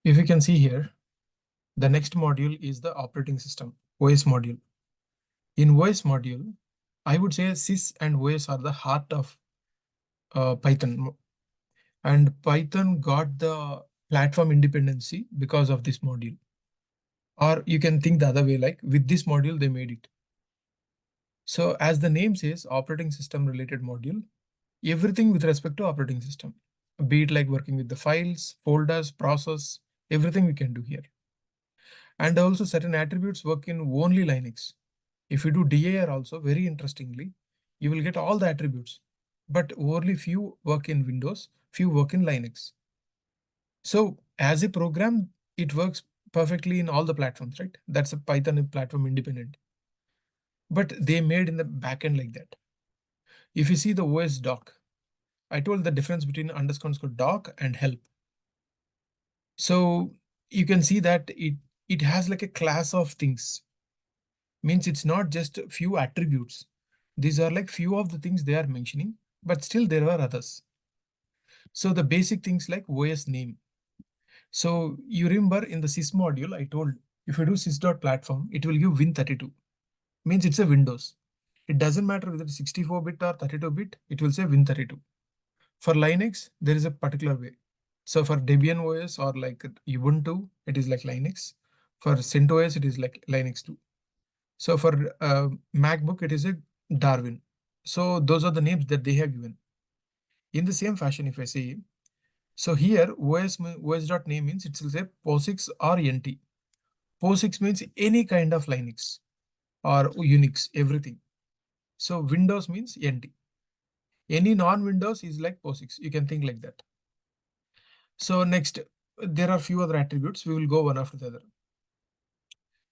If you can see here, the next module is the operating system, OS module. In OS module, I would say sys and OS are the heart of Python. And Python got the platform independency because of this module. Or you can think the other way, like with this module, they made it. So as the name says, operating system related module, everything with respect to operating system, be it like working with the files, folders, process, everything we can do here. And also certain attributes work in only Linux. If you do dir also, very interestingly, you will get all the attributes, but only few work in Windows, few work in Linux. So as a program, it works perfectly in all the platforms, right? That's a Python platform independent. But they made in the backend like that. If you see the OS doc, I told the difference between underscore doc and help. So you can see that it has like a class of things. Means it's not just a few attributes. These are like few of the things they are mentioning, but still there are others. So the basic things like OS name. So you remember in the sys module, I told if you do sys.platform, it will give Win32. Means it's a Windows. It doesn't matter whether it's 64-bit or 32-bit, it will say Win32. For Linux, there is a particular way. So for Debian OS or like Ubuntu, it is like Linux. For CentOS, it is like Linux too. So for MacBook, it is a Darwin. So those are the names that they have given. In the same fashion, if I say, so here OS.name means it will say POSIX or NT. POSIX means any kind of Linux or Unix, everything. So Windows means NT. Any non-Windows is like POSIX. You can think like that. So next, there are few other attributes. We will go one after the other.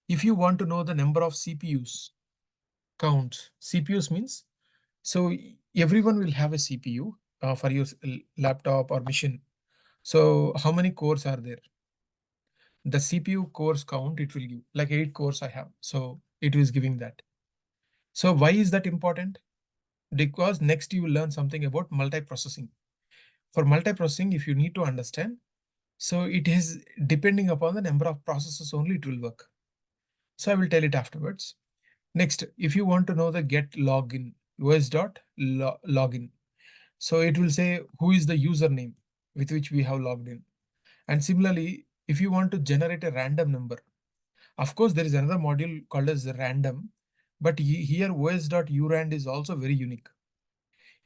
If you want to know the number of CPUs, count. CPUs means, so everyone will have a CPU for your laptop or machine. So how many cores are there? The CPU cores count, it will give like 8 cores I have. So it is giving that. So why is that important? Because next you will learn something about multiprocessing. For multiprocessing, if you need to understand, so it is depending upon the number of processes only it will work. So I will tell it afterwards. Next, if you want to know the get login, os.login. So it will say who is the username with which we have logged in. And similarly, if you want to generate a random number, of course, there is another module called as random, but here os.urand is also very unique.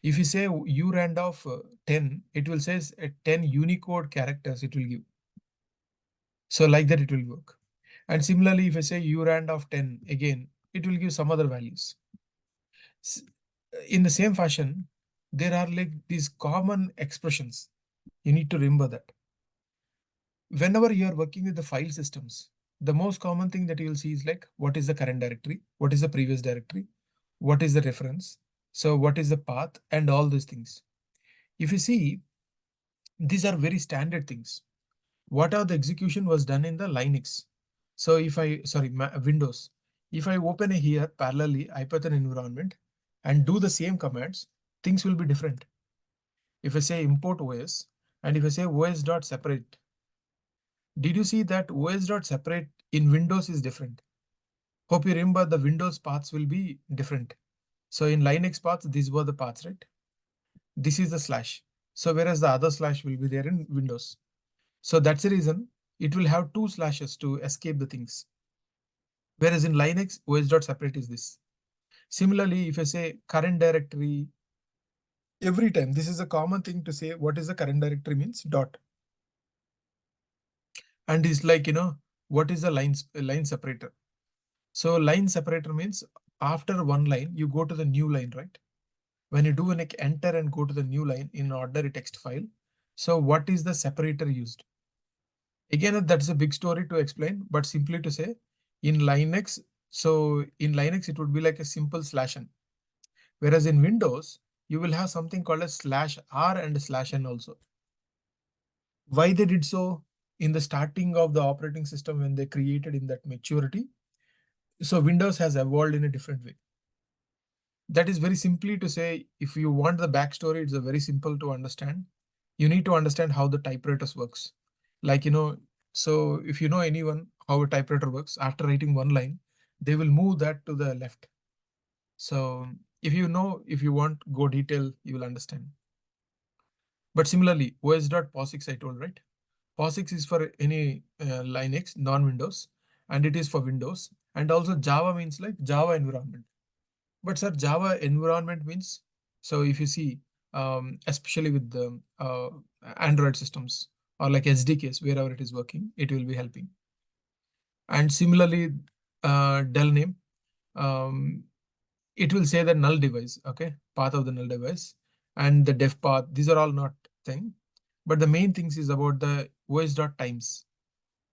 If you say urand of 10, it will say 10 Unicode characters it will give. So like that it will work. And similarly, if I say urand of 10, again, it will give some other values. In the same fashion, there are like these common expressions. You need to remember that. Whenever you are working with the file systems, the most common thing that you will see is like, what is the current directory? What is the previous directory? What is the reference? So what is the path and all these things? If you see, these are very standard things. What are the execution was done in the Linux? So if I, sorry, Windows, if I open here parallelly Python environment and do the same commands, things will be different. If I say import OS and if I say os.separate, did you see that os.separate in Windows is different? Hope you remember the Windows paths will be different. So in Linux paths, these were the paths, right? This is the slash. So whereas the other slash will be there in Windows. So that's the reason it will have two slashes to escape the things. Whereas in Linux, os.separate is this. Similarly, if I say current directory, every time, this is a common thing to say what is the current directory means dot. And it's like, what is the line separator? So line separator means after one line, you go to the new line, right? When you do an enter and go to the new line in ordinary text file, so what is the separator used? Again, that's a big story to explain, but simply to say in Linux, so in Linux, it would be like a simple slash n. Whereas in Windows, you will have something called a slash R and slash n also. Why they did so in the starting of the operating system when they created in that maturity? So Windows has evolved in a different way. That is very simply to say, if you want the backstory, it's a very simple to understand. You need to understand how the typewriters works. Like, So if you know anyone how a typewriter works, after writing one line, they will move that to the left. So if you know, if you want go detail, you will understand. But similarly, os.posix I told, right? POSIX is for any Linux, non-Windows, and it is for Windows. And also Java means like Java environment. But sir, Java environment means, so if you see, especially with the Android systems or like SDKs, wherever it is working, it will be helping. And similarly, Dell name, um, it will say the null device, okay, path of the null device, and the def path. These are all not thing, but the main things is about the os.times.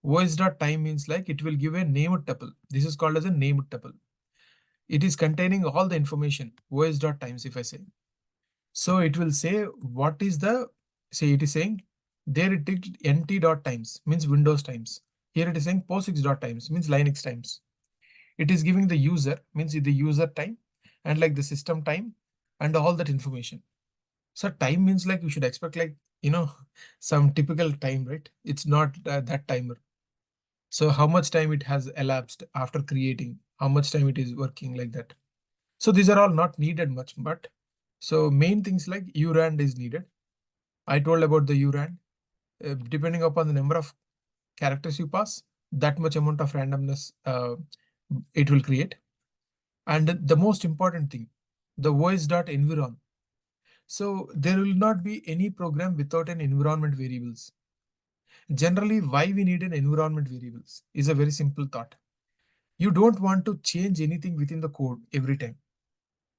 Os.time means like it will give a named tuple. This is called as a named tuple. It is containing all the information, os.times if I say. So it will say what is the, say it is saying, there it is nt.times means Windows times. Here it is saying POSIX.times means Linux times. It is giving the user, means the user time, and like the system time and all that information. So time means like you should expect like, some typical time, right? It's not that timer. So how much time it has elapsed after creating, how much time it is working like that. So these are all not needed much, but so main things like urand is needed. I told about the urand. Depending upon the number of characters you pass, that much amount of randomness it will create. And the most important thing, the voice.environ. So there will not be any program without an environment variables. Generally, why we need an environment variables is a very simple thought. You don't want to change anything within the code every time.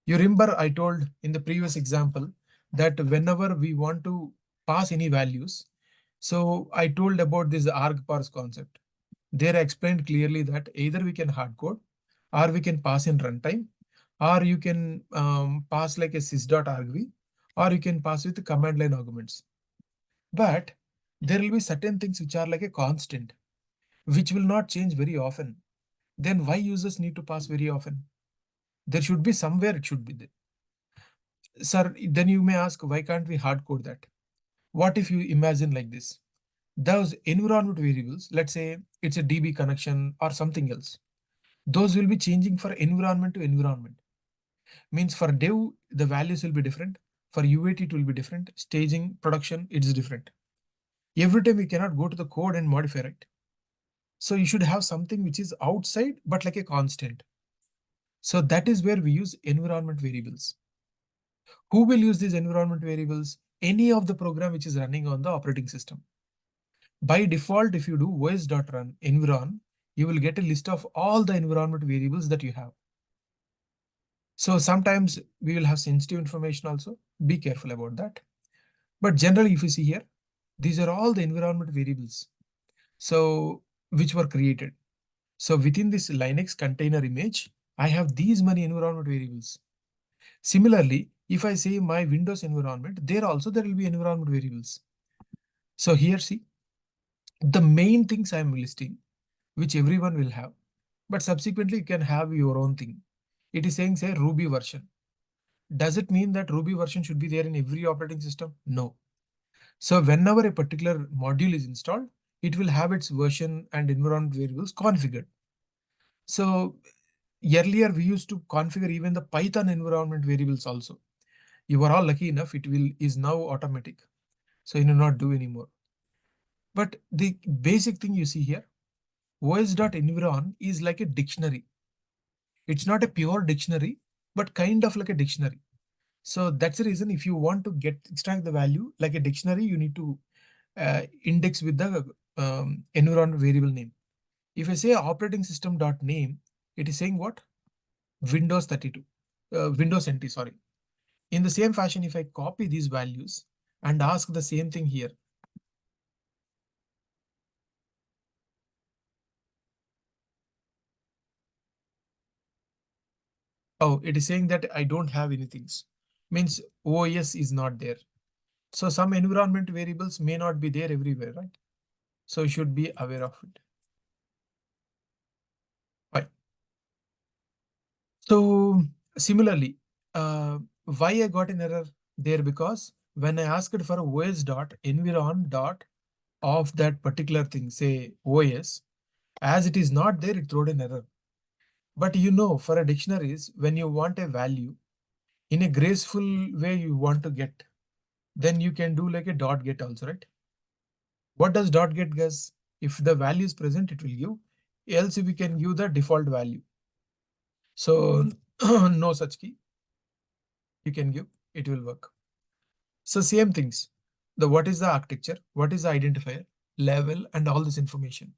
You remember I told in the previous example that whenever we want to pass any values, so I told about this argparse concept. There I explained clearly that either we can hard code or we can pass in runtime, or you can pass like a sys.argv, or you can pass with the command line arguments. But there will be certain things which are like a constant, which will not change very often. Then why users need to pass very often? There should be somewhere it should be there. Sir, then you may ask, why can't we hard code that? What if you imagine like this? Those environment variables, let's say it's a DB connection or something else, those will be changing for environment to environment. Means for dev, the values will be different. For UAT, it will be different. Staging, production, it's different. Every time we cannot go to the code and modify it. So you should have something which is outside, but like a constant. So that is where we use environment variables. Who will use these environment variables? Any of the program which is running on the operating system. By default, if you do os.run environ, you will get a list of all the environment variables that you have. So sometimes we will have sensitive information also. Be careful about that. But generally, if you see here, these are all the environment variables. So which were created. So within this Linux container image, I have these many environment variables. Similarly, if I say my Windows environment, there also there will be environment variables. So here see, the main things I am listing, which everyone will have, but subsequently you can have your own thing. It is saying say Ruby version. Does it mean that Ruby version should be there in every operating system? No. So whenever a particular module is installed, it will have its version and environment variables configured. So earlier we used to configure even the Python environment variables also. You are all lucky enough, it will is now automatic. So you do not do anymore. But the basic thing you see here, os.environ is like a dictionary. It's not a pure dictionary, but kind of like a dictionary. So that's the reason if you want to extract the value like a dictionary, you need to index with the environment variable name. If I say operating system dot name, it is saying what? Windows 32, Windows NT, sorry. In the same fashion, if I copy these values and ask the same thing here, oh, it is saying that I don't have anything. Means OS is not there. So some environment variables may not be there everywhere, right? So you should be aware of it. Fine. So similarly, why I got an error there? Because when I asked for os.environ.operating, of that particular thing, say OS, as it is not there, it throws an error. But for a dictionaries, when you want a value in a graceful way you want to get, then you can do like a dot get also, right? What does dot get guess? If the value is present, it will give. Else we can give the default value. So no such key you can give, it will work. So same things. What is the architecture? What is the identifier? Level and all this information.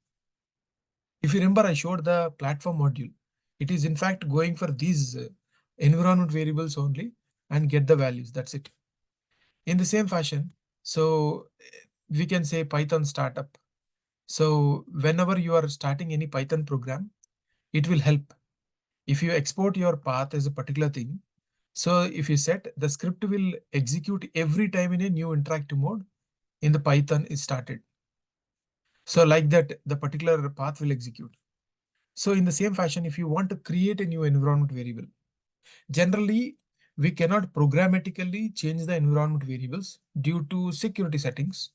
If you remember, I showed the platform module. It is in fact going for these environment variables only and get the values. That's it. In the same fashion, so we can say Python startup. So whenever you are starting any Python program, it will help. If you export your path as a particular thing, so if you set, the script will execute every time in a new interactive mode in the Python is started. So like that, the particular path will execute. So in the same fashion, if you want to create a new environment variable, generally we cannot programmatically change the environment variables due to security settings.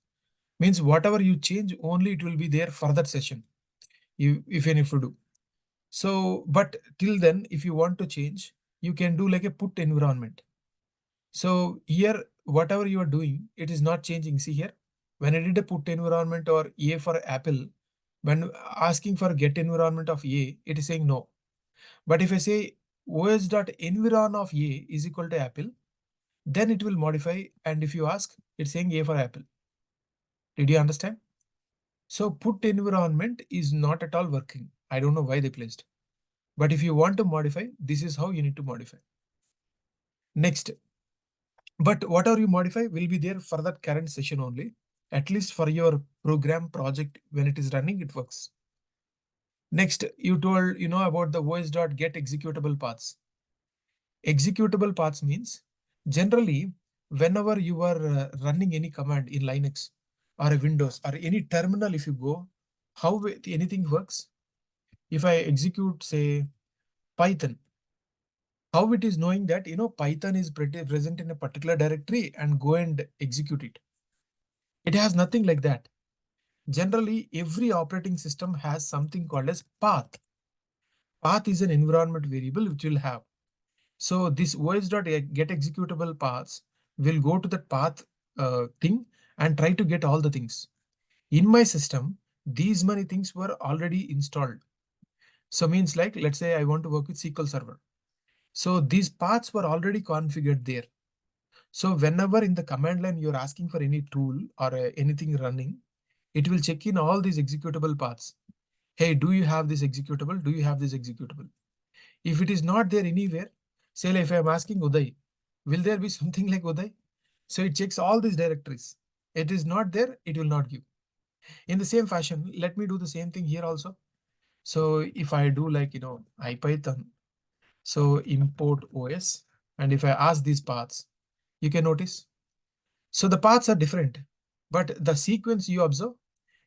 Means whatever you change, only it will be there for that session, if you do. So, but till then, if you want to change, you can do like a put environment. So here, whatever you are doing, it is not changing. See here, when I did a put environment or A for Apple, when asking for get environment of A, it is saying no. But if I say os.environ of A is equal to Apple, then it will modify. And if you ask, it's saying A for Apple. Did you understand? So put environment is not at all working. I don't know why they placed. But if you want to modify, this is how you need to modify. Next, but whatever you modify will be there for that current session only. At least for your program project, when it is running, it works. Next, you told about the os.get executable paths. Executable paths means generally whenever you are running any command in Linux or a Windows or any terminal, if you go, how anything works. If I execute, say, Python, how it is knowing that Python is present in a particular directory and go and execute it. It has nothing like that. Generally, every operating system has something called as path. Path is an environment variable which will have. So this os.get executable paths will go to that path thing and try to get all the things. In my system, these many things were already installed. So means like, let's say I want to work with SQL Server. So these paths were already configured there. So whenever in the command line you're asking for any tool or anything running, it will check in all these executable paths. Hey, do you have this executable? Do you have this executable? If it is not there anywhere, say if I'm asking Uday, will there be something like Uday? So it checks all these directories. It is not there, it will not give. In the same fashion, let me do the same thing here also. So if I do like, IPython, so import OS, and if I ask these paths, you can notice. So the paths are different, but the sequence you observe,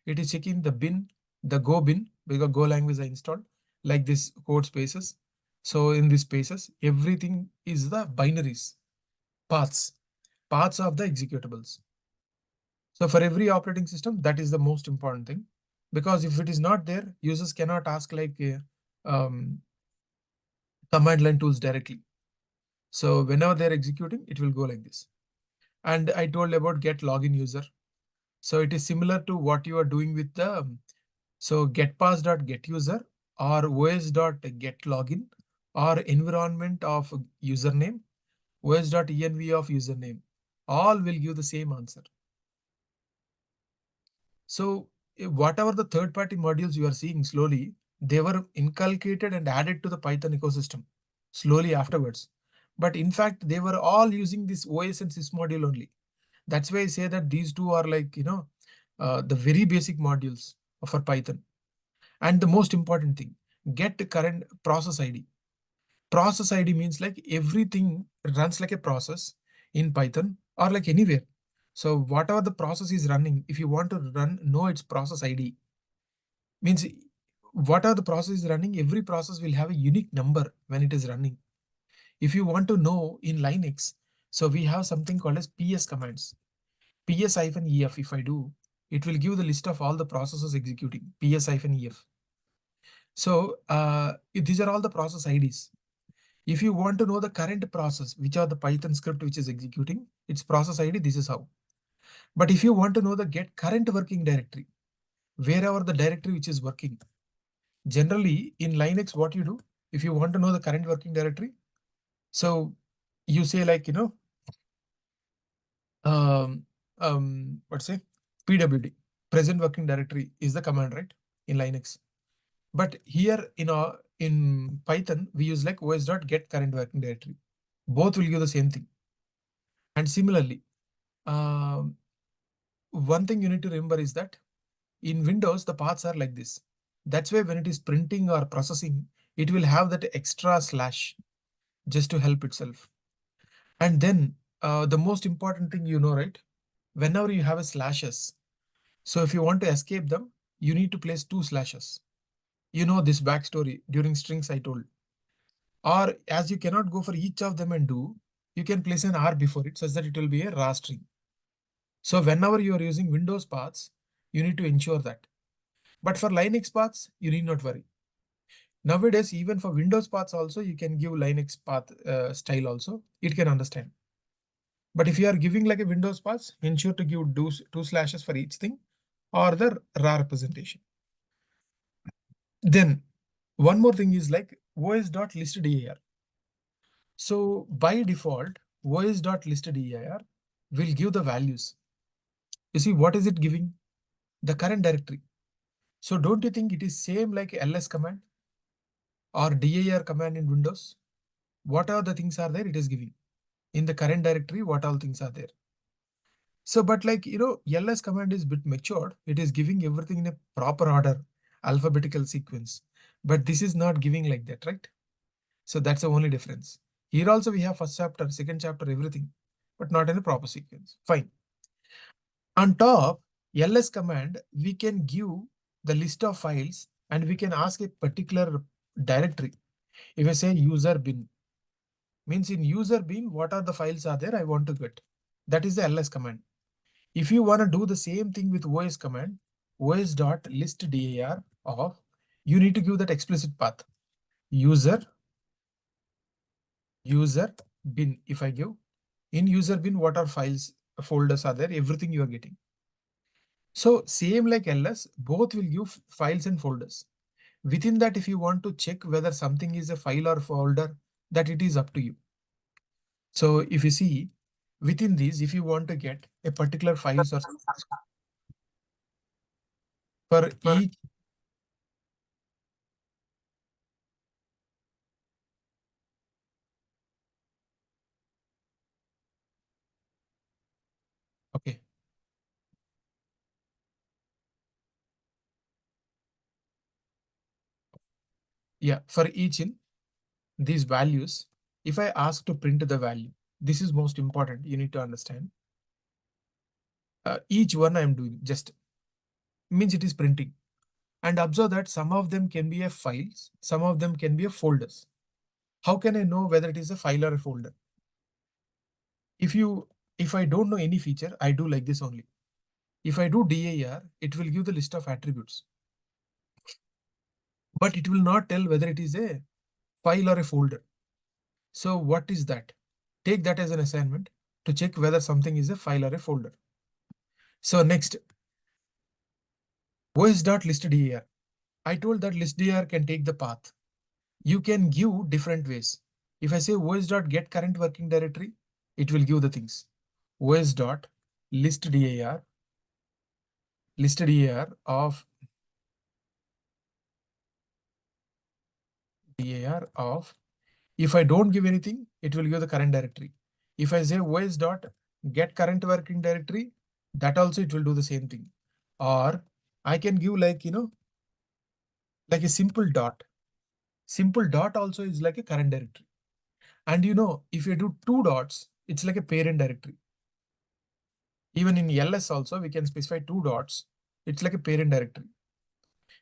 it is checking the bin, the Go bin, because Go language I installed, like this code spaces. So in these spaces, everything is the binaries, paths, paths of the executables. So for every operating system, that is the most important thing, because if it is not there, users cannot ask like command line tools directly. So whenever they're executing, it will go like this. And I told about get login user. So it is similar to what you are doing with the so getpass.getUser or os.getLogin or environment of username, os.env of username, all will give the same answer. So whatever the third-party modules you are seeing slowly, they were inculcated and added to the Python ecosystem slowly afterwards. But in fact, they were all using this OS and sys module only. That's why I say that these two are like, the very basic modules for Python. And the most important thing, get the current process ID. Process ID means like everything runs like a process in Python or like anywhere. So whatever the process is running, if you want to know its process ID, means whatever the process is running, every process will have a unique number when it is running. If you want to know in Linux, so we have something called as PS commands. PS-EF if I do. it will give the list of all the processes executing, ps-ef. So these are all the process IDs. If you want to know the current process, which are the Python script which is executing, its process ID, this is how. But if you want to know the get current working directory, wherever the directory which is working, generally in Linux, what you do, if you want to know the current working directory, so you say like, what's say, pwd, present working directory is the command, right, in Linux. But here in Python, we use like os.get current working directory. Both will give the same thing. And similarly, um, one thing you need to remember is that in Windows, the paths are like this. That's why when it is printing or processing, it will have that extra slash just to help itself. And then the most important thing, right? Whenever you have a slashes, so if you want to escape them, you need to place 2 slashes. You know this backstory during strings I told. Or as you cannot go for each of them and do, you can place an R before it such that it will be a raw string. So whenever you are using Windows paths, you need to ensure that. But for Linux paths, you need not worry. Nowadays, even for Windows paths also, you can give Linux path style also. It can understand. But if you are giving like a Windows paths, ensure to give two slashes for each thing or the raw representation. Then one more thing is like os.listdir. So by default, os.listdir will give the values. You see, what is it giving? The current directory. So don't you think it is same like ls command or dir command in Windows? What are the things are there it is giving? In the current directory, what all things are there? So, but like, ls command is bit matured. It is giving everything in a proper order, alphabetical sequence. But this is not giving like that, right? So that's the only difference. Here also we have first chapter, second chapter, everything, but not in a proper sequence. Fine. On top, ls command, we can give the list of files and we can ask a particular directory. If I say user bin, means in user bin, what are the files are there I want to get? That is the ls command. If you want to do the same thing with os command, os.listdir of, you need to give that explicit path. User bin, if I give, in user bin, what are files, folders are there, everything you are getting. So same like ls, both will give files and folders. Within that, if you want to check whether something is a file or folder, that it is up to you. So if you see within these, if you want to get a particular files or for each, okay, yeah, for each in these values, if I ask to print the value, this is most important. You need to understand. Each one I am doing just means it is printing. And observe that some of them can be a files, some of them can be a folders. How can I know whether it is a file or a folder? If I don't know any feature, I do like this only. If I do dir, it will give the list of attributes. But it will not tell whether it is a file or a folder. So what is that? Take that as an assignment to check whether something is a file or a folder. So next, os.listdir. I told that listdir can take the path. You can give different ways. If I say os.get current working directory, it will give the things. os.listdir of dir of, if I don't give anything, it will give the current directory. If I say os.get current working directory, that also it will do the same thing. Or I can give like, like a simple dot. Simple dot also is like a current directory. And if you do 2 dots, it's like a parent directory. Even in ls also, we can specify 2 dots. It's like a parent directory.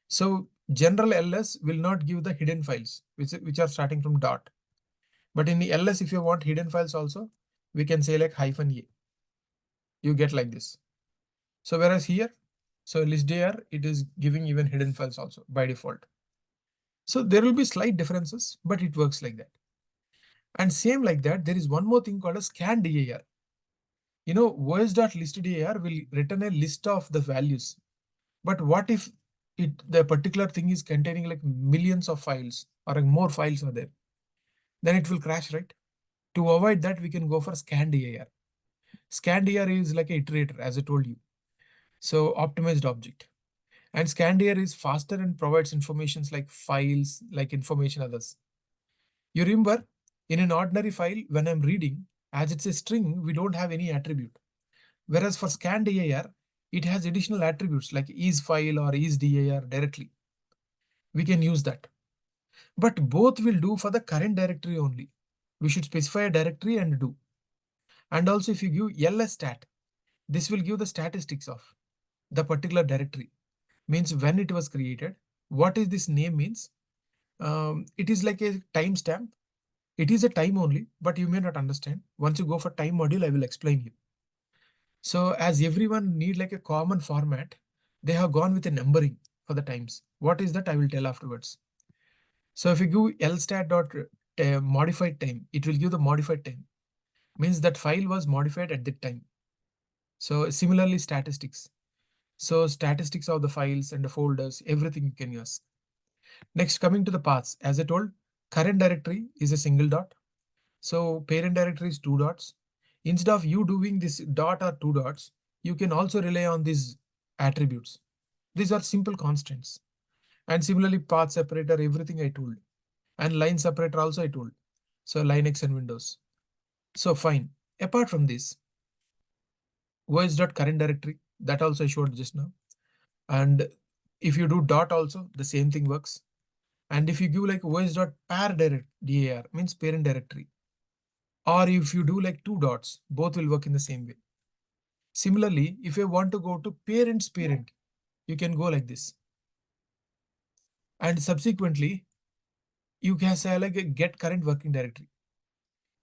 So general ls will not give the hidden files, which are starting from dot. But in the ls, if you want hidden files also, we can say like -a. You get like this. So whereas here, So listdir, it is giving even hidden files also by default. So there will be slight differences, but it works like that. And same like that, there is one more thing called a scan dir. OS.listdir will return a list of the values. But what if the particular thing is containing like millions of files or like more files are there? Then it will crash, right? To avoid that, we can go for scan dir. Scan dir is like a iterator, as I told you. So optimized object. And scan dir is faster and provides informations like files, like information others. You remember, in an ordinary file, when I'm reading, as it's a string, we don't have any attribute. Whereas for scan dir, it has additional attributes like is file or is dir directly. We can use that. But both will do for the current directory only. We should specify a directory and do. And also if you give lsstat, this will give the statistics of the particular directory. Means when it was created, what is this name means. It is like a timestamp. It is a time only, but you may not understand. Once you go for time module, I will explain you. So as everyone need like a common format, they have gone with a numbering for the times. What is that? I will tell afterwards. So if you give lstat dot modified time, it will give the modified time. Means that file was modified at that time. So similarly statistics. So statistics of the files and the folders, everything you can use. Next, coming to the paths, as I told, current directory is a single dot. So parent directory is two dots. Instead of you doing this dot or two dots, you can also rely on these attributes. These are simple constants. And similarly, path separator, everything I told. And line separator also I told. So Linux and Windows. So fine. Apart from this, os.current directory, that also I showed just now. And if you do dot also, the same thing works. And if you give like os.par direct dir, means parent directory. Or if you do like two dots, both will work in the same way. Similarly, if you want to go to parent's parent, you can go like this. And subsequently, you can say like a get current working directory.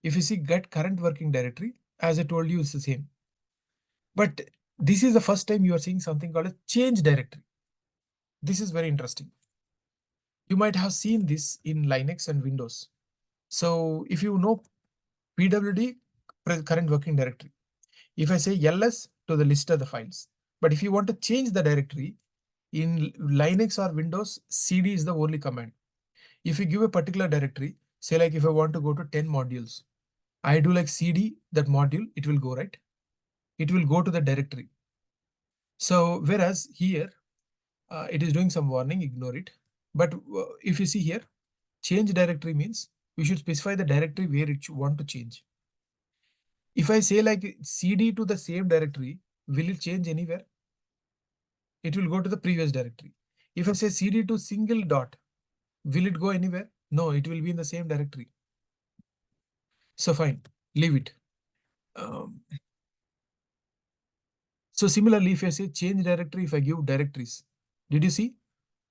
If you see get current working directory, as I told you, it's the same. But this is the first time you are seeing something called a change directory. This is very interesting. You might have seen this in Linux and Windows. So if you know pwd, current working directory, if I say ls to the list of the files, but if you want to change the directory in Linux or Windows, cd is the only command. If you give a particular directory, say like if I want to go to 10 modules, I do like cd that module, it will go, right? It will go to the directory. So whereas here, it is doing some warning, ignore it. But if you see here, change directory means we should specify the directory where it you want to change. If I say like cd to the same directory, will it change anywhere? It will go to the previous directory. If I say cd to single dot, will it go anywhere? No, it will be in the same directory. So fine, leave it. Um, so similarly, if I say change directory, if I give directories, did you see?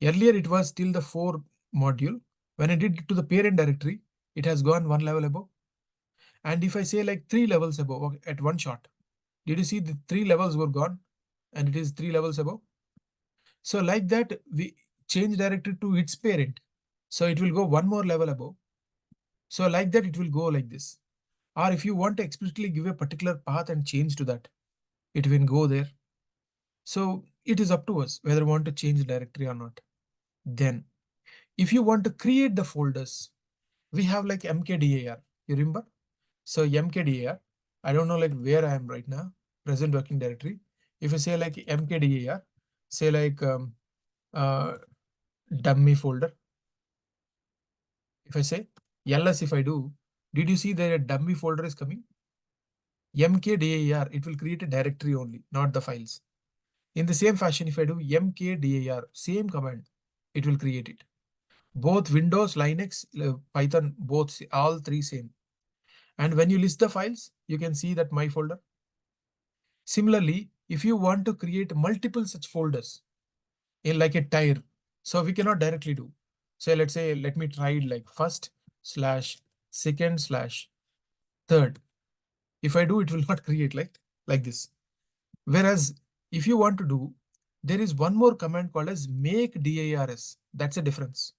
Earlier it was still the 4 module. When I did it to the parent directory, it has gone one level above. And if I say like 3 levels above at one shot, did you see the 3 levels were gone and it is 3 levels above? So like that, we change directory to its parent. So it will go one more level above. So like that, it will go like this. Or if you want to explicitly give a particular path and change to that, it will go there. So it is up to us whether we want to change the directory or not. Then if you want to create the folders, we have like mkdir. You remember? So mkdir, I don't know like where I am right now, present working directory. If I say like mkdir, say like uh, dummy folder. If I say ls, if I do, did you see that a dummy folder is coming? Mkdir, it will create a directory only, not the files. In the same fashion, if I do mkdir, same command, it will create it. Both Windows, Linux, Python, both, all three same. And when you list the files, you can see that my folder. Similarly, if you want to create multiple such folders in like a tier, so we cannot directly do. So let's say, let me try it like first slash second slash third. If I do, it will not create like this. Whereas if you want to do There is one more command called as make dirs. That's a difference.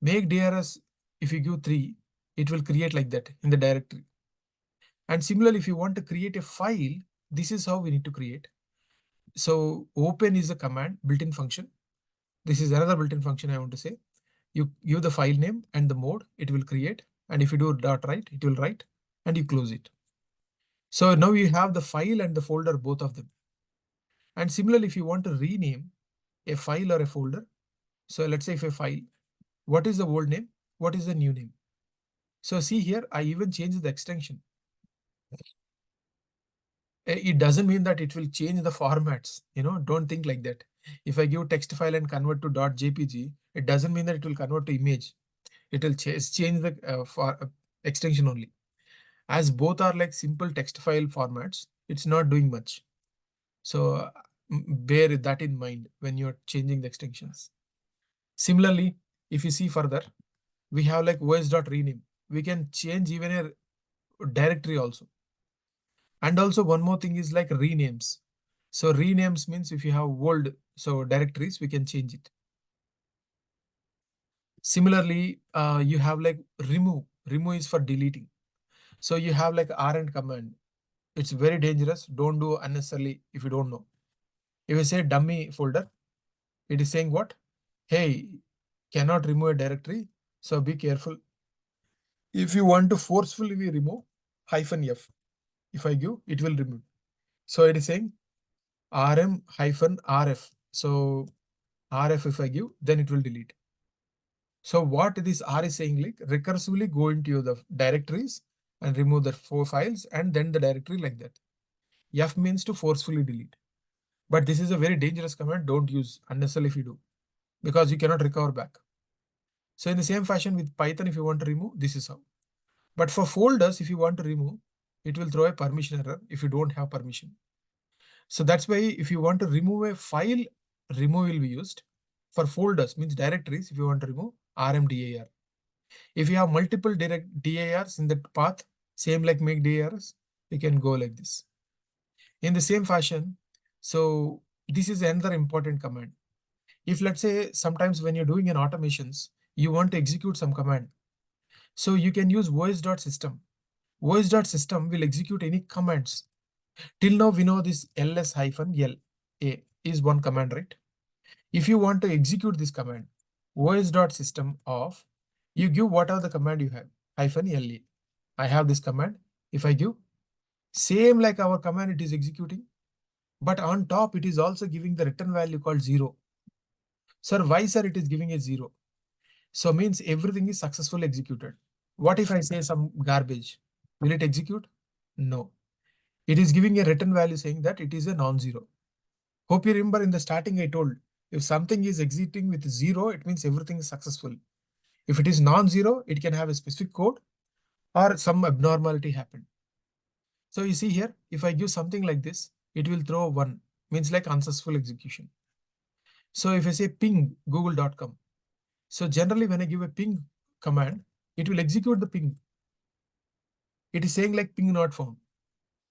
Make dirs, if you give 3, it will create like that in the directory. And similarly, if you want to create a file, this is how we need to create. So open is a command, built-in function. This is another built-in function I want to say. You give the file name and the mode, it will create. And if you do dot write, it will write, and you close it. So now you have the file and the folder, both of them. And similarly, if you want to rename a file or a folder, so let's say if a file, what is the old name? What is the new name? So see here, I even changed the extension. It doesn't mean that it will change the formats. Don't think like that. If I give text file and convert to .jpg, it doesn't mean that it will convert to image. It will change the extension only. As both are like simple text file formats, it's not doing much. So bear that in mind when you're changing the extensions. Similarly, if you see further, we have like os.rename. We can change even a directory also. And also one more thing is like renames. So renames means if you have old directories, we can change it. Similarly, you have like remove. Remove is for deleting. So you have like rn command. It's very dangerous. Don't do unnecessarily if you don't know. If you say dummy folder, it is saying what? Hey, cannot remove a directory. So be careful. If you want to forcefully remove, -f. If I give, it will remove. So it is saying rm-rf. So rf if I give, then it will delete. So what this R is saying, like recursively go into the directories and remove the 4 files and then the directory like that. F means to forcefully delete. But this is a very dangerous command. Don't use unnecessarily if you do, because you cannot recover back. So in the same fashion with Python, if you want to remove, this is how. But for folders, if you want to remove, it will throw a permission error if you don't have permission. So that's why if you want to remove a file, remove will be used. For folders, means directories, if you want to remove, rmdir. If you have multiple dirs in that path, same like make dirs, you can go like this. In the same fashion, so this is another important command. If let's say sometimes when you're doing an automations, you want to execute some command. So you can use os.system. os.system will execute any commands. Till now, we know this ls-l a is one command, right? If you want to execute this command, os.system of, you give whatever the command you have, -la. I have this command. If I give, same like our command, it is executing. But on top, it is also giving the return value called 0. Sir, why, sir, it is giving a 0? So means everything is successfully executed. What if I say some garbage? Will it execute? No. It is giving a return value saying that it is a non-zero. Hope you remember in the starting I told, if something is exiting with 0, it means everything is successful. If it is non-zero, it can have a specific code or some abnormality happened. So you see here, if I give something like this, it will throw 1, means like unsuccessful execution. So if I say ping google.com, so generally when I give a ping command, it will execute the ping. It is saying like ping not found.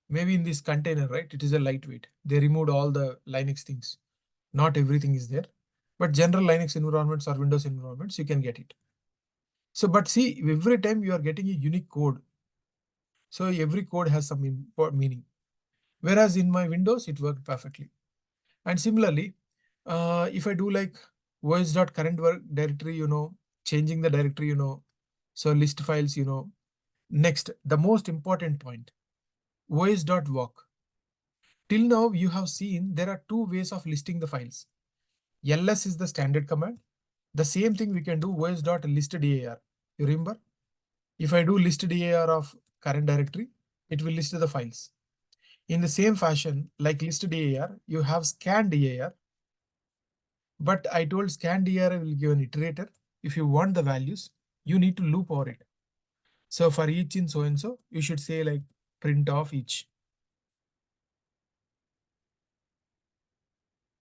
Maybe in this container, right? It is a lightweight. They removed all the Linux things. Not everything is there, but general Linux environments or Windows environments, you can get it. So, but see, every time you are getting a unique code. So every code has some meaning. Whereas in my Windows, it worked perfectly. And similarly, if I do like voice.current work directory, changing the directory, so list files, Next, the most important point, voice.walk. Till now, you have seen there are 2 ways of listing the files. ls is the standard command. The same thing we can do voice.listdir. You remember? If I do listdir of current directory, it will list the files. In the same fashion, like listdir, you have scandir. But I told scandir will give an iterator. If you want the values, you need to loop over it. So for each in so and so, you should say like print of each.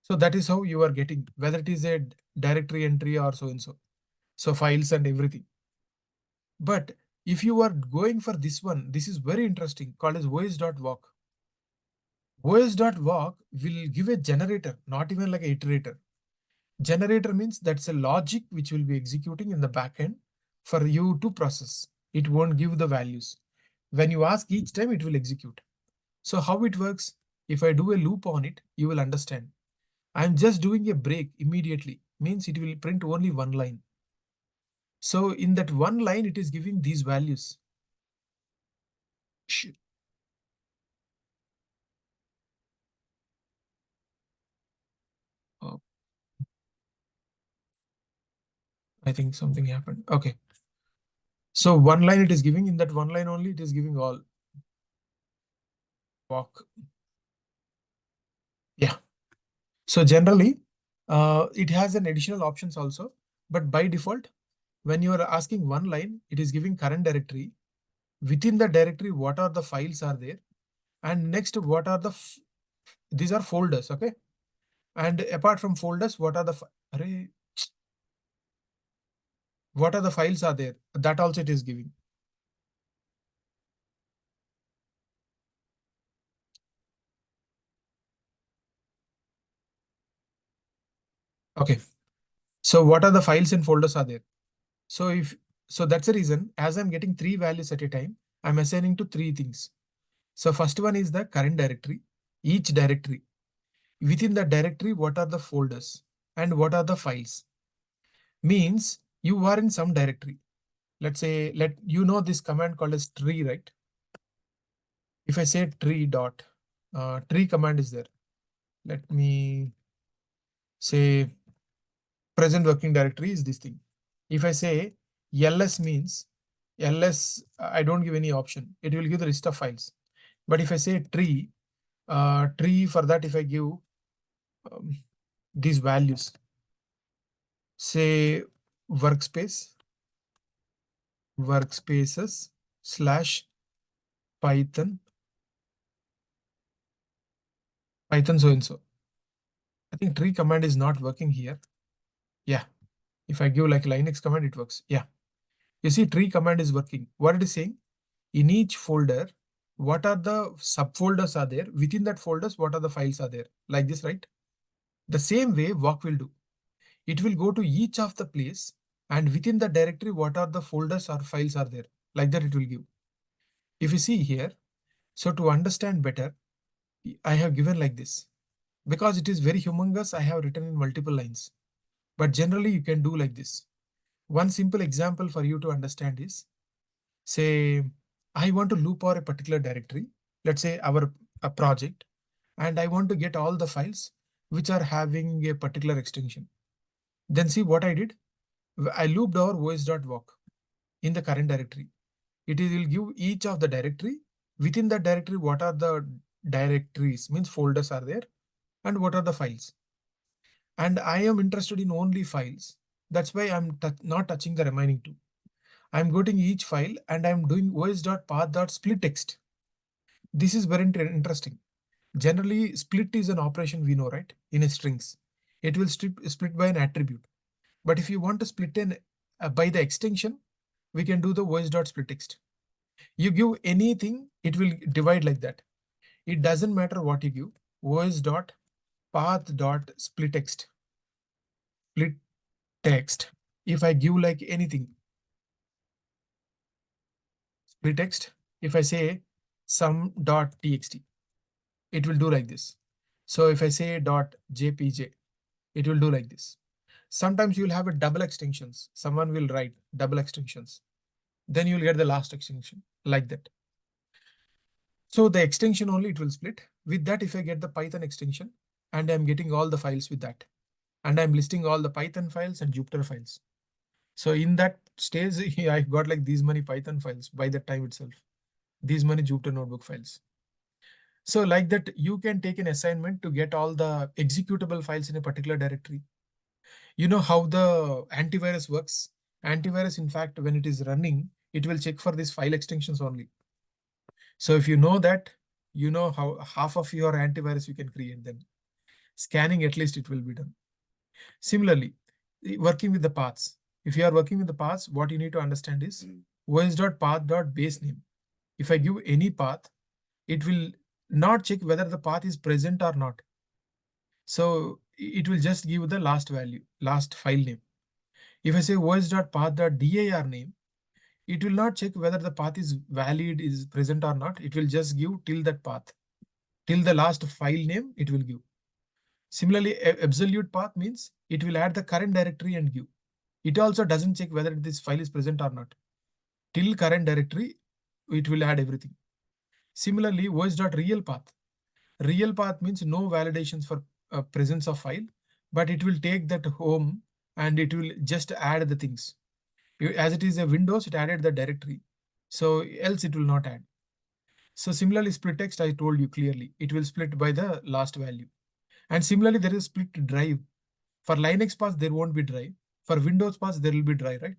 So that is how you are getting, whether it is a directory entry or so and so. So files and everything. But if you are going for this one, this is very interesting, called as voice.walk. os.walk will give a generator, not even like a iterator. Generator means that's a logic which will be executing in the backend for you to process. It won't give the values. When you ask each time, it will execute. So how it works? If I do a loop on it, you will understand. I'm just doing a break immediately, means it will print only one line. So in that one line, it is giving these values. Oh, I think something happened. Okay. So one line it is giving, in that one line only, it is giving all walk. Yeah. So generally, it has an additional options also, but by default, when you are asking one line, it is giving current directory. Within the directory, what are the files are there? And next, what are the, these are folders, okay? And apart from folders, what are the, what are the files are there? That also it is giving. Okay. So what are the files and folders are there? So if, so that's the reason, as I'm getting three values at a time, I'm assigning to three things. So first one is the current directory, each directory. Within the directory, what are the folders and what are the files? Means you are in some directory. Let's say, let you know this command called as tree, right? If I say tree dot, tree command is there. Let me say present working directory is this thing. If I say ls means ls, I don't give any option. It will give the list of files. But if I say tree, tree for that, if I give um, these values, say workspace, workspaces slash Python, Python so and so. I think tree command is not working here. Yeah. If I give like Linux command, it works. Yeah. You see, tree command is working. What it is saying? In each folder, what are the subfolders are there? Within that folders, what are the files are there? Like this, right? The same way walk will do. It will go to each of the place and within the directory, what are the folders or files are there? Like that it will give. If you see here, so to understand better, I have given like this. Because it is very humongous, I have written in multiple lines. But generally you can do like this. One simple example for you to understand is, say, I want to loop over a particular directory, let's say our a project, and I want to get all the files which are having a particular extension. Then see what I did. I looped over os.walk in the current directory. It will give each of the directory. Within that directory, what are the directories, means folders are there, and what are the files. And I am interested in only files. That's why I'm not touching the remaining two. I'm getting each file and I'm doing os.path.split text. This is very interesting. Generally, split is an operation we know, right? In a strings, it will split by an attribute. But if you want to split in by the extension, we can do the os.split text. You give anything, it will divide like that. It doesn't matter what you give. os.path.split text. Split text. If I give like anything, split text, if I say sum.txt, it will do like this. So if I say .jpj, it will do like this. Sometimes you will have a double extensions. Someone will write double extensions. Then you will get the last extension like that. So the extension only it will split. With that, if I get the Python extension and I'm getting all the files with that, and I'm listing all the Python files and Jupyter files. So in that stage, I got like these many Python files by that time itself, these many Jupyter notebook files. So like that, you can take an assignment to get all the executable files in a particular directory. You know how the antivirus works? Antivirus, in fact, when it is running, it will check for these file extensions only. So if you know that, you know how half of your antivirus you can create then. Scanning, at least it will be done. Similarly, working with the paths. If you are working with the paths, what you need to understand is os.path.base name. If I give any path, it will not check whether the path is present or not. So it will just give the last value, last file name. If I say os.path.dir name, it will not check whether the path is valid, is present or not. It will just give till that path, till the last file name it will give. Similarly, absolute path means it will add the current directory and give. It also doesn't check whether this file is present or not. Till current directory, it will add everything. Similarly, os.real path. Real path means no validations for presence of file, but it will take that home and it will just add the things. As it is a Windows, it added the directory. So else it will not add. So similarly, split text, I told you clearly, it will split by the last value. And similarly, there is split drive. For Linux paths, there won't be drive. For Windows paths, there will be drive, right?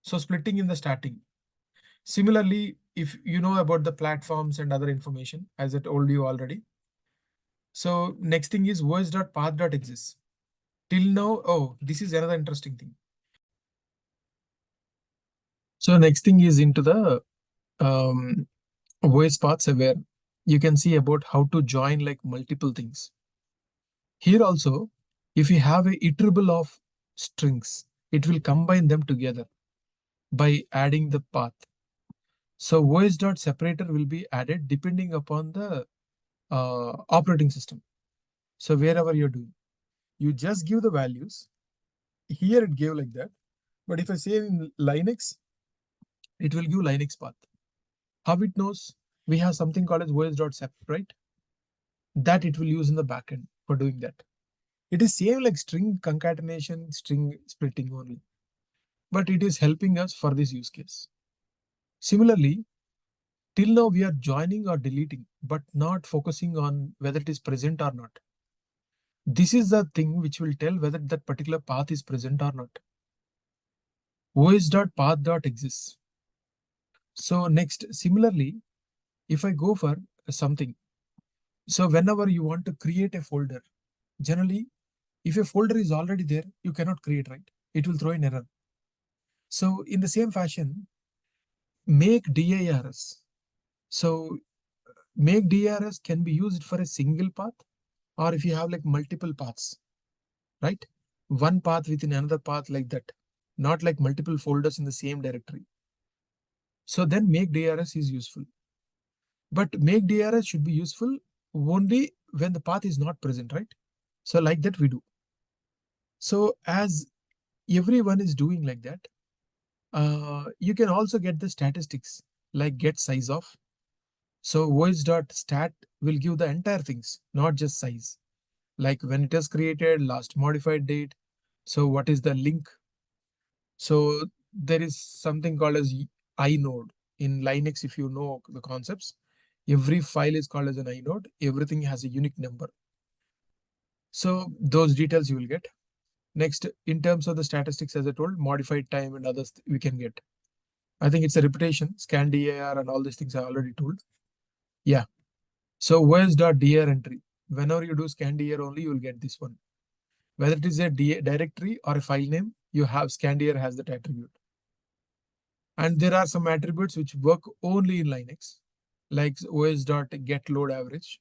So splitting in the starting. Similarly, if you know about the platforms and other information, as I told you already. So next thing is voice.path.exists. Till now, oh, this is another interesting thing. So next thing is into the voice paths where you can see about how to join like multiple things. Here also, if you have a iterable of strings, it will combine them together by adding the path. So voice.separator will be added depending upon the operating system. So wherever you're doing, you just give the values. Here it gave like that. But if I say in Linux, it will give Linux path. How it knows? We have something called as voice.sep, right? That it will use in the backend for doing that. It is same like string concatenation, string splitting only, but it is helping us for this use case. Similarly, till now we are joining or deleting, but not focusing on whether it is present or not. This is the thing which will tell whether that particular path is present or not. os.path.exists. So next, similarly, if I go for something, so whenever you want to create a folder, generally, if a folder is already there, you cannot create, right? It will throw an error. So in the same fashion, make dirs. So make dirs can be used for a single path, or if you have like multiple paths, right? One path within another path like that, not like multiple folders in the same directory. So then make dirs is useful. But make dirs should be useful only when the path is not present, right? So like that we do. So as everyone is doing like that, you can also get the statistics like get size of. So voice.stat will give the entire things, not just size. Like when it is created, last modified date. So what is the link? So there is something called as inode in Linux. If you know the concepts, every file is called as an inode. Everything has a unique number. So those details you will get. Next, in terms of the statistics, as I told, modified time and others we can get. I think it's a repetition, scan dir and all these things I already told. Yeah. So os.dir entry. Whenever you do scan dir only, you will get this one. Whether it is a directory or a file name, you have scan dir has that attribute. And there are some attributes which work only in Linux, like os.getLoadAverage.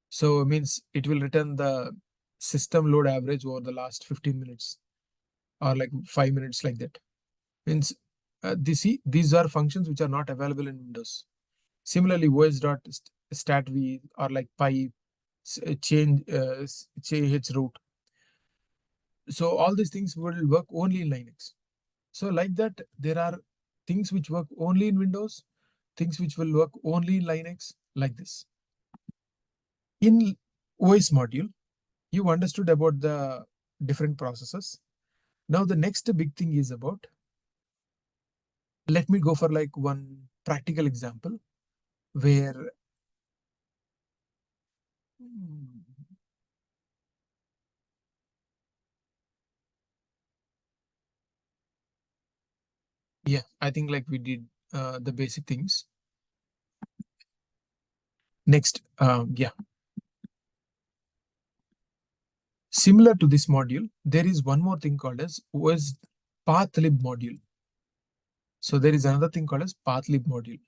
So it means it will return the system load average over the last 15 minutes or like 5 minutes like that. Means these are functions which are not available in Windows. Similarly, os.statv or like pipe, change route. So all these things will work only in Linux. So like that, there are things which work only in Windows, things which will work only in Linux, like this. In OS module, you understood about the different processes. Now the next big thing is about, let me go for like one practical example where yeah, I think like we did the basic things. Next, yeah. Similar to this module, there is one more thing called as OS pathlib module. So there is another thing called as pathlib module.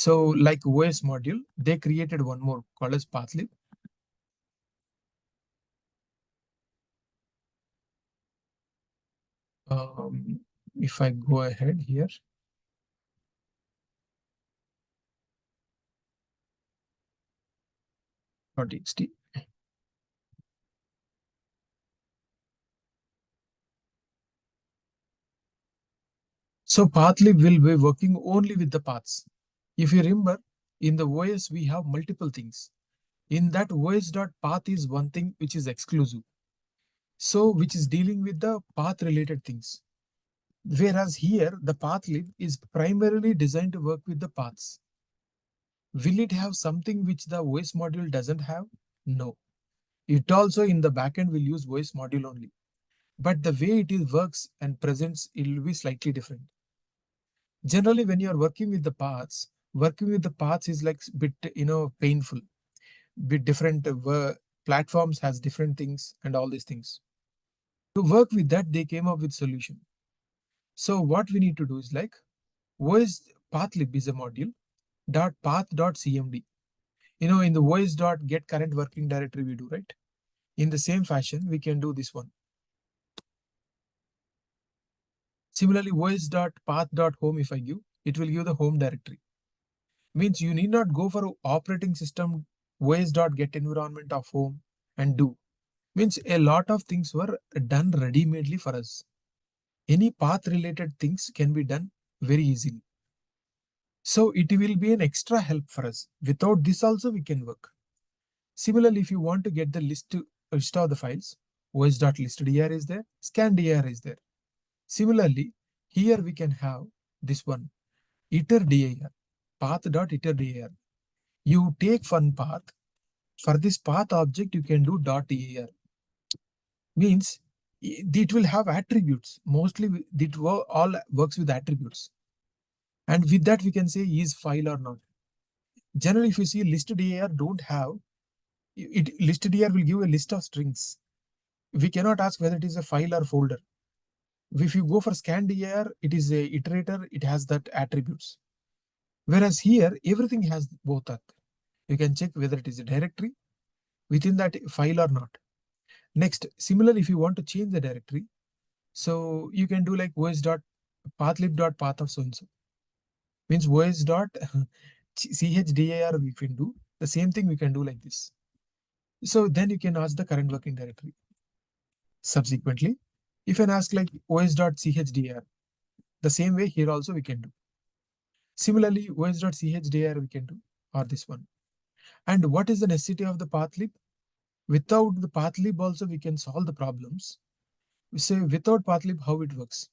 So like OS module, they created one more called as pathlib. If I go ahead here, .txt. So pathlib will be working only with the paths. If you remember, in the OS we have multiple things. In that OS.path is one thing which is exclusive. So which is dealing with the path related things. Whereas here the pathlib is primarily designed to work with the paths. Will it have something which the OS module doesn't have? No. It also in the backend will use OS module only. But the way it is works and presents, it will be slightly different. Generally, when you are working with the paths, working with the paths is like bit, painful. Bit different platforms has different things and all these things. To work with that, they came up with solution. So what we need to do is like, OS pathlib is a module dot path dot cmd. In the OS dot get current working directory we do, right? In the same fashion, we can do this one. Similarly, OS dot path dot home, if I give, it will give the home directory. Means you need not go for operating system OS dot get environment of home and do. Means a lot of things were done ready-madely for us. Any path related things can be done very easily. So it will be an extra help for us. Without this also we can work. Similarly, if you want to get the list of the files, os.listdir is there, scandir is there. Similarly, here we can have this one, iter.dir, path.iter.dir. You take one path. For this path object, you can do .dir. Means it will have attributes. Mostly it all works with attributes. And with that, we can say is file or not. Generally, if you see list.dir don't have, list.dir will give a list of strings. We cannot ask whether it is a file or folder. If you go for scan.dir, it is a iterator, it has that attributes. Whereas here, everything has both that. You can check whether it is a directory within that file or not. Next, similarly, if you want to change the directory, so you can do like os.pathlib.path of so and so. Means os.chdir we can do. The same thing we can do like this. So then you can ask the current working directory. Subsequently, if you ask like os.chdr, the same way here also we can do. Similarly, os.chdr we can do, or this one. And what is the necessity of the pathlib? Without the pathlib also we can solve the problems. We say without pathlib how it works.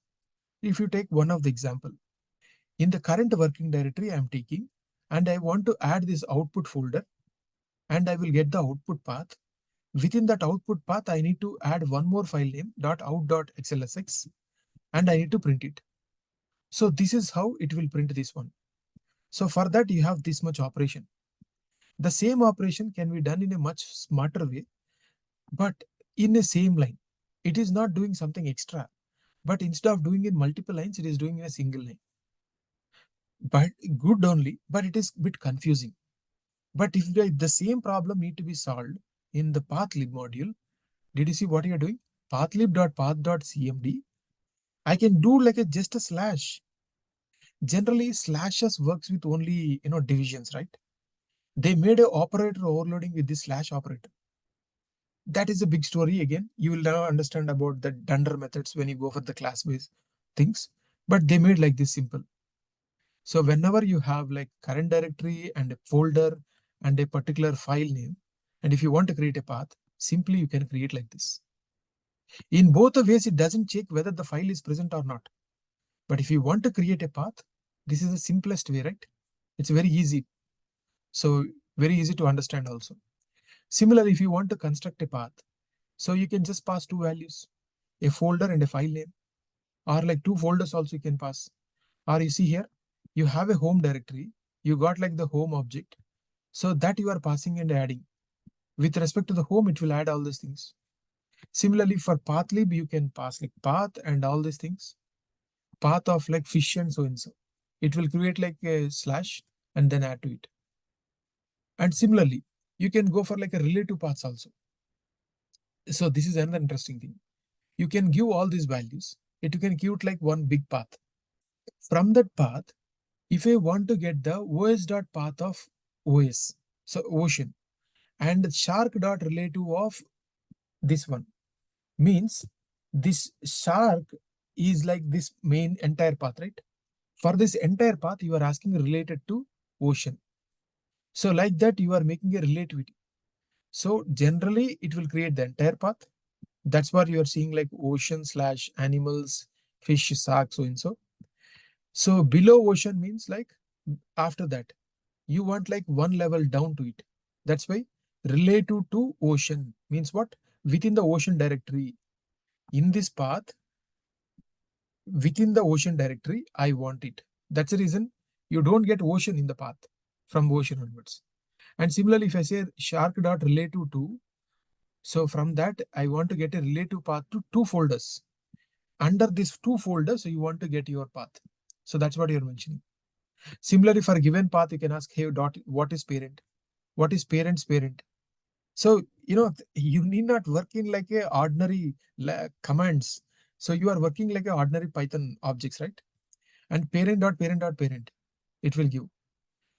If you take one of the example, in the current working directory I am taking, and I want to add this output folder, and I will get the output path. Within that output path, I need to add one more file name .out.xlsx, and I need to print it. So this is how it will print this one. So for that you have this much operation. The same operation can be done in a much smarter way, but in the same line. It is not doing something extra, but instead of doing in multiple lines, it is doing in a single line. But good only, but it is a bit confusing. But if the same problem need to be solved in the pathlib module, did you see what you are doing? Pathlib.path.cmd. I can do like just a slash. Generally, slashes works with only divisions, right? They made a operator overloading with this slash operator. That is a big story again. You will now understand about the dunder methods when you go for the class-based things. But they made like this simple. So whenever you have like current directory and a folder and a particular file name, and if you want to create a path, simply you can create like this. In both the ways, it doesn't check whether the file is present or not. But if you want to create a path, this is the simplest way, right? It's very easy. So very easy to understand also. Similarly, if you want to construct a path, so you can just pass two values, a folder and a file name, or like two folders also you can pass. Or you see here, you have a home directory, you got like the home object. So that you are passing and adding. With respect to the home, it will add all these things. Similarly, for pathlib, you can pass like path and all these things. Path of like fish and so and so. It will create like a slash. and then add to it. And similarly, you can go for like a relative paths also. So this is another interesting thing. You can give all these values. You can give it like one big path. From that path, if I want to get the OS dot path of OS, so ocean, and shark dot relative of this one, means this shark is like this main entire path, right? For this entire path, you are asking related to ocean. So like that, you are making a relativity. So generally, it will create the entire path. That's what you are seeing like ocean slash animals, fish, shark, so and so. So below ocean means like after that, you want like one level down to it. That's why relative to ocean means what? Within the ocean directory. In this path, within the ocean directory, I want it. That's the reason you don't get ocean in the path from ocean onwards. And similarly, if I say shark dot relative to, so from that, I want to get a relative path to two folders. Under these two folders, so you want to get your path. So that's what you're mentioning. Similarly, for a given path, you can ask, hey, dot, what is parent? What is parent's parent? So, you need not work in like a ordinary commands. So you are working like a ordinary Python objects, right? And parent dot parent dot parent, it will give.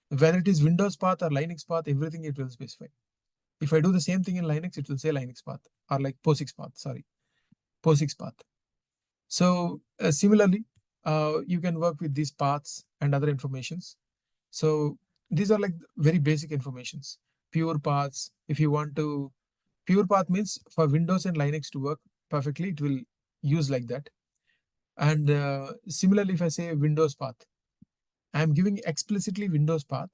Whether it is Windows path or Linux path, everything it will specify. If I do the same thing in Linux, it will say Linux path or like POSIX path, sorry, POSIX path. So similarly, you can work with these paths and other informations. So these are like very basic informations. Pure paths, if you want to, pure path means for Windows and Linux to work perfectly, it will use like that. And similarly, if I say Windows path, I am giving explicitly Windows path.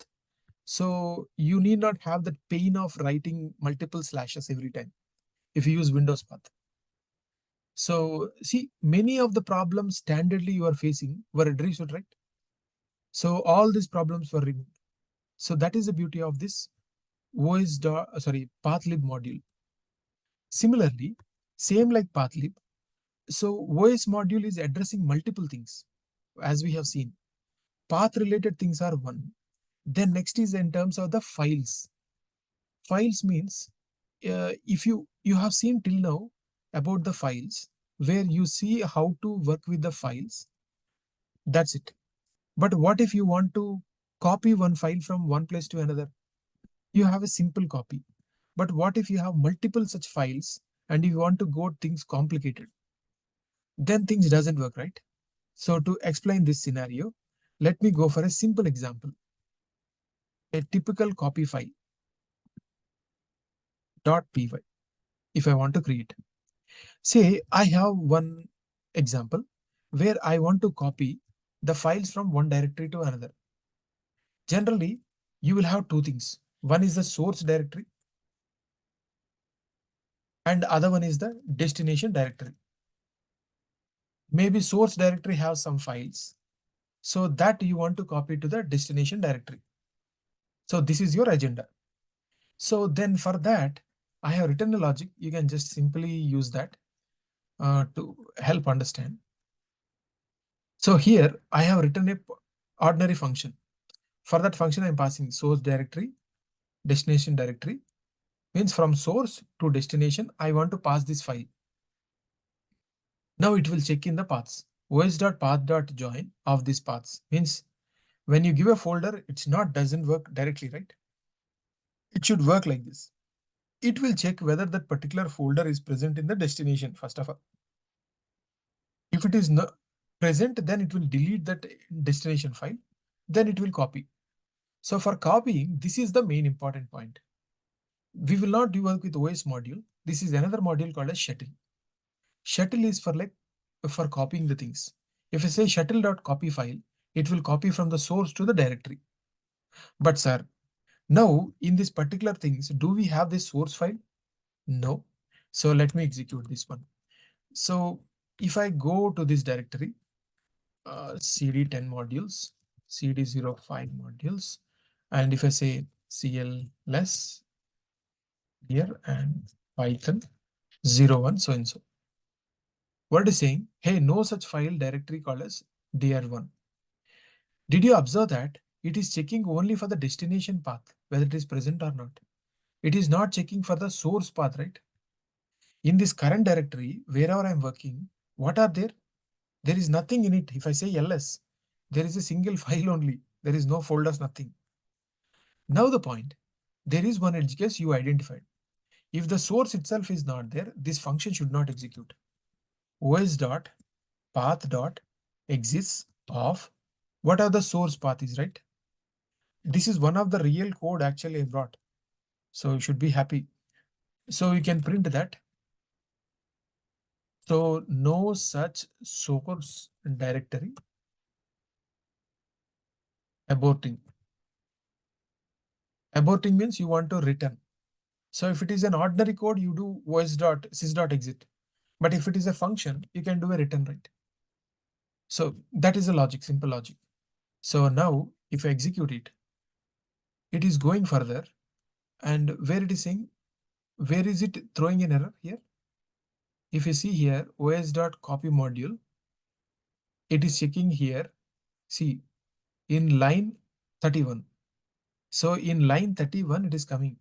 So you need not have the pain of writing multiple slashes every time if you use Windows path. So see, many of the problems standardly you are facing were addressed, right? So all these problems were removed. So that is the beauty of this pathlib module. Similarly, same like pathlib. So OS module is addressing multiple things, as we have seen. Path related things are one. Then next is in terms of the files. Files means if you have seen till now about the files, where you see how to work with the files. That's it. But what if you want to copy one file from one place to another? You have a simple copy. But what if you have multiple such files and you want to go things complicated? Then things doesn't work, right? So to explain this scenario, let me go for a simple example. A typical copy file .py if I want to create. Say I have one example where I want to copy the files from one directory to another. Generally, you will have two things. One is the source directory and other one is the destination directory. Maybe source directory has some files, so that you want to copy to the destination directory. So this is your agenda. So then for that, I have written a logic. You can just simply use that to help understand. So here I have written a ordinary function. For that function, I'm passing source directory, destination directory. Means from source to destination, I want to pass this file. Now it will check in the paths. os.path.join of these paths. Means when you give a folder, it's not doesn't work directly, right? It should work like this. It will check whether that particular folder is present in the destination, first of all. If it is not present, then it will delete that destination file. Then it will copy. So for copying, this is the main important point. We will not do work with OS module. This is another module called as shutil. Shutil is for copying the things. If I say shutil.copy file, it will copy from the source to the directory. But sir, now in this particular things, do we have this source file? No. So let me execute this one. So if I go to this directory, cd10 modules, cd05 modules, and if I say cls here and python 01 so and so. What is saying? Hey, no such file directory called as dir1. Did you observe that it is checking only for the destination path, whether it is present or not. It is not checking for the source path, right? In this current directory, wherever I'm working, what are there? There is nothing in it. If I say ls, there is a single file only. There is no folders, nothing. Now the point, there is one edge case you identified. If the source itself is not there, this function should not execute. os dot path dot exists of what are the source path is, right? This is one of the real code actually I brought. So you should be happy. So you can print that. So no such source directory aborting. Aborting means you want to return. So if it is an ordinary code, you do os dot sys dot exit. But if it is a function, you can do a return, right? So that is a logic, simple logic. So now if I execute it, it is going further. And where it is saying, where is it throwing an error here? If you see here, os dot copy module, it is checking here. See, in line 31. So in line 31, it is coming.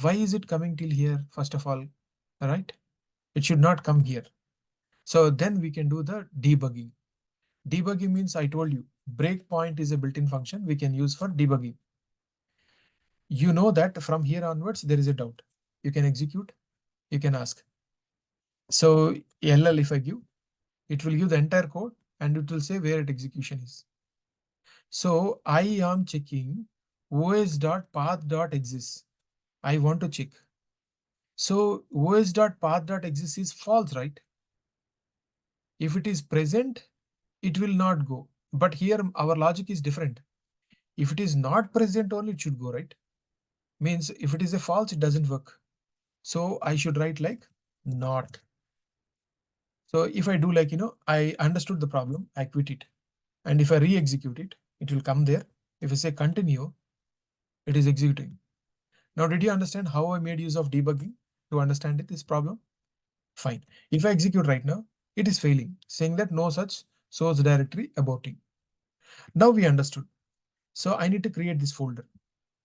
Why is it coming till here, first of all, right? It should not come here. So then we can do the debugging. Debugging means I told you, breakpoint is a built-in function we can use for debugging. You know that from here onwards, there is a doubt. You can execute, you can ask. So LL if I give, it will give the entire code and it will say where its execution is. So I am checking os.path.exists. I want to check. So os.path.exists is false, right? If it is present, it will not go. But here our logic is different. If it is not present only, it should go, right? Means if it is a false, it doesn't work. So I should write like not. So if I do like, I understood the problem, I quit it. And if I re-execute it, it will come there. If I say continue, it is executing. Now, did you understand how I made use of debugging to understand this problem? Fine. If I execute right now, it is failing, saying that no such source directory aborting. Now we understood. So I need to create this folder.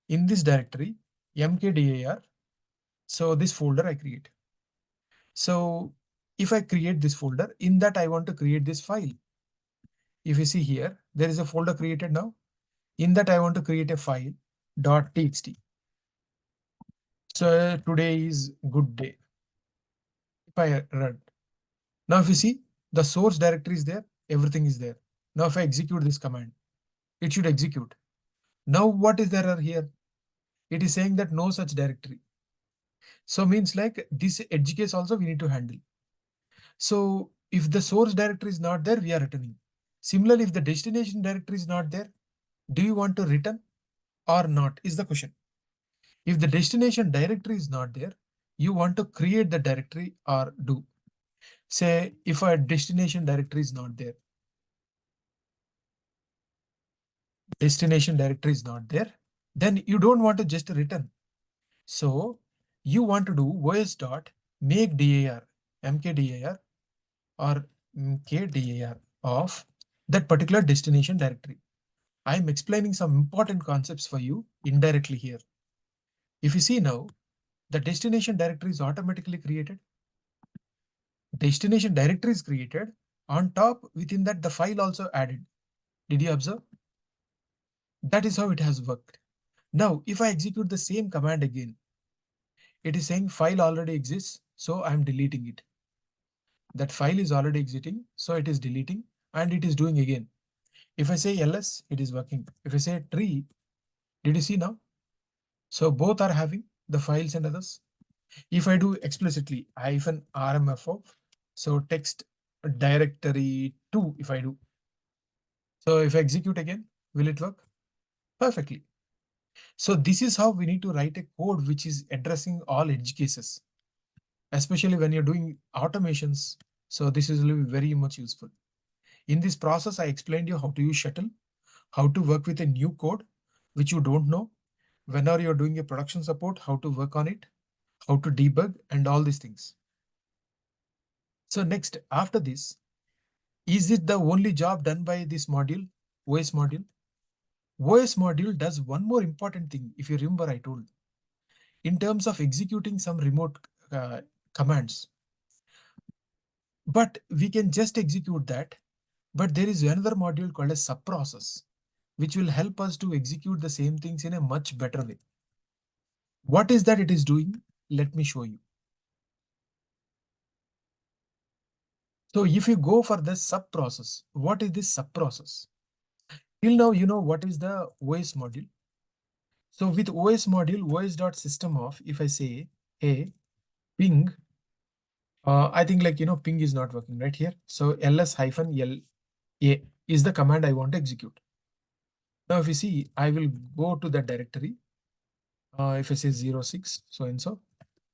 In this directory, mkdir, so this folder I create. So if I create this folder, in that I want to create this file. If you see here, there is a folder created now. In that I want to create a file .txt. So today is good day. If I run. Now if you see, the source directory is there, everything is there. Now if I execute this command, it should execute. Now what is the error here? It is saying that no such directory. So means like this edge case also we need to handle. So if the source directory is not there, we are returning. Similarly, if the destination directory is not there, do you want to return or not is the question. If the destination directory is not there, you want to create the directory or do. Say if a destination directory is not there, then you don't want to just return. So you want to do os dot make dir, mkdir or mkdir of that particular destination directory. I am explaining some important concepts for you indirectly here. If you see now, the destination directory is automatically created. Destination directory is created. On top, within that, the file also added. Did you observe? That is how it has worked. Now, if I execute the same command again, it is saying file already exists, so I am deleting it. That file is already exiting, so it is deleting, and it is doing again. If I say ls, it is working. If I say tree, did you see now? So both are having the files and others. If I do explicitly -rmf of, so text directory 2, if I do. So if I execute again, will it work? Perfectly. So this is how we need to write a code which is addressing all edge cases, especially when you're doing automations. So this is will be very much useful. In this process, I explained you how to use shutil, how to work with a new code, which you don't know. Whenever you're doing a production support, how to work on it, how to debug and all these things. So next, after this, is it the only job done by this module, OS module? OS module does one more important thing. If you remember, I told in terms of executing some remote commands, but we can just execute that. But there is another module called a subprocess, which will help us to execute the same things in a much better way. What is that it is doing? Let me show you. So if you go for the subprocess, what is this subprocess? Till now, you know what is the OS module. So with OS module, os.system of, if I say, hey, ping, I think like, ping is not working right here. So ls-l a is the command I want to execute. Now, if you see, I will go to the directory. If I say 06, so and so,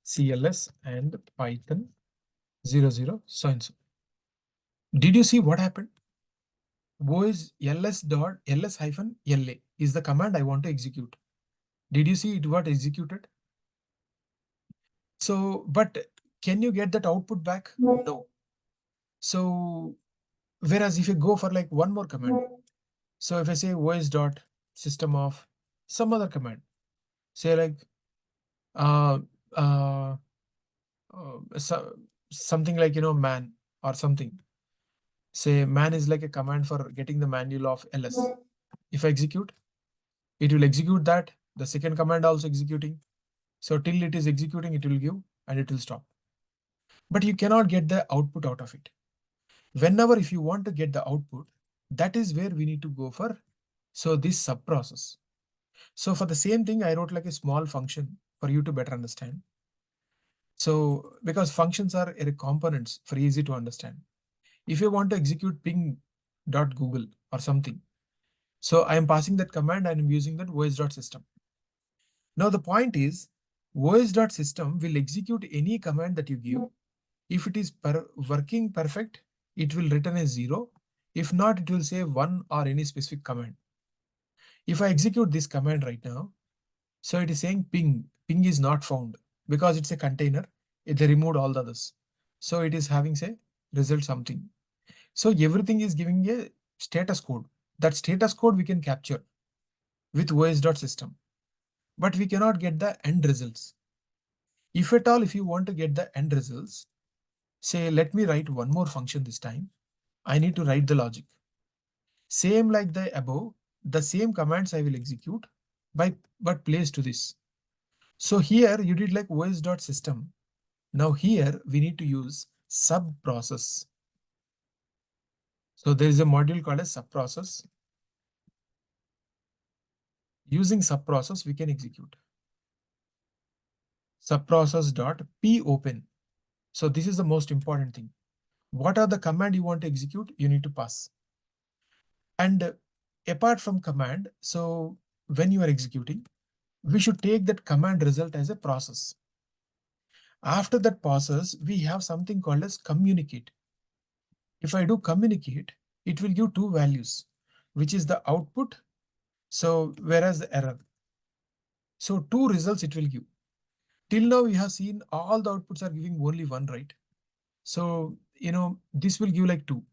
cls and python 00, so and so. Did you see what happened? Was ls-la is the command I want to execute. Did you see it got executed? So, but can you get that output back? No. So, whereas if you go for like one more command, so if I say os dot system of some other command, say like uh, uh, something like man or something. Say man is like a command for getting the manual of ls. If I execute, it will execute that. The second command also executing. So till it is executing, it will give and it will stop. But you cannot get the output out of it. Whenever if you want to get the output, that is where we need to go for. So this subprocess. So for the same thing, I wrote like a small function for you to better understand. So because functions are components for easy to understand. If you want to execute ping.google or something, so I am passing that command and I'm using that os.system. Now the point is os.system will execute any command that you give. If it is working perfect, it will return a 0. If not, it will say 1 or any specific command. If I execute this command right now, so it is saying ping. Ping is not found because it's a container. They removed all the others. So it is having say result something. So everything is giving a status code. That status code we can capture with os.system, but we cannot get the end results. If at all, if you want to get the end results, say, let me write one more function this time. I need to write the logic. Same like the above, the same commands I will execute but place to this. So here you did like os.system. Now here we need to use subprocess. So there is a module called as subprocess. Using subprocess, we can execute subprocess.popen. So this is the most important thing. What are the command you want to execute? You need to pass. And apart from command, so when you are executing, we should take that command result as a process. After that process, we have something called as communicate. If I do communicate, it will give two values, which is the output. So whereas the error. So two results it will give. Till now, we have seen all the outputs are giving only one, right? So, this will give like two.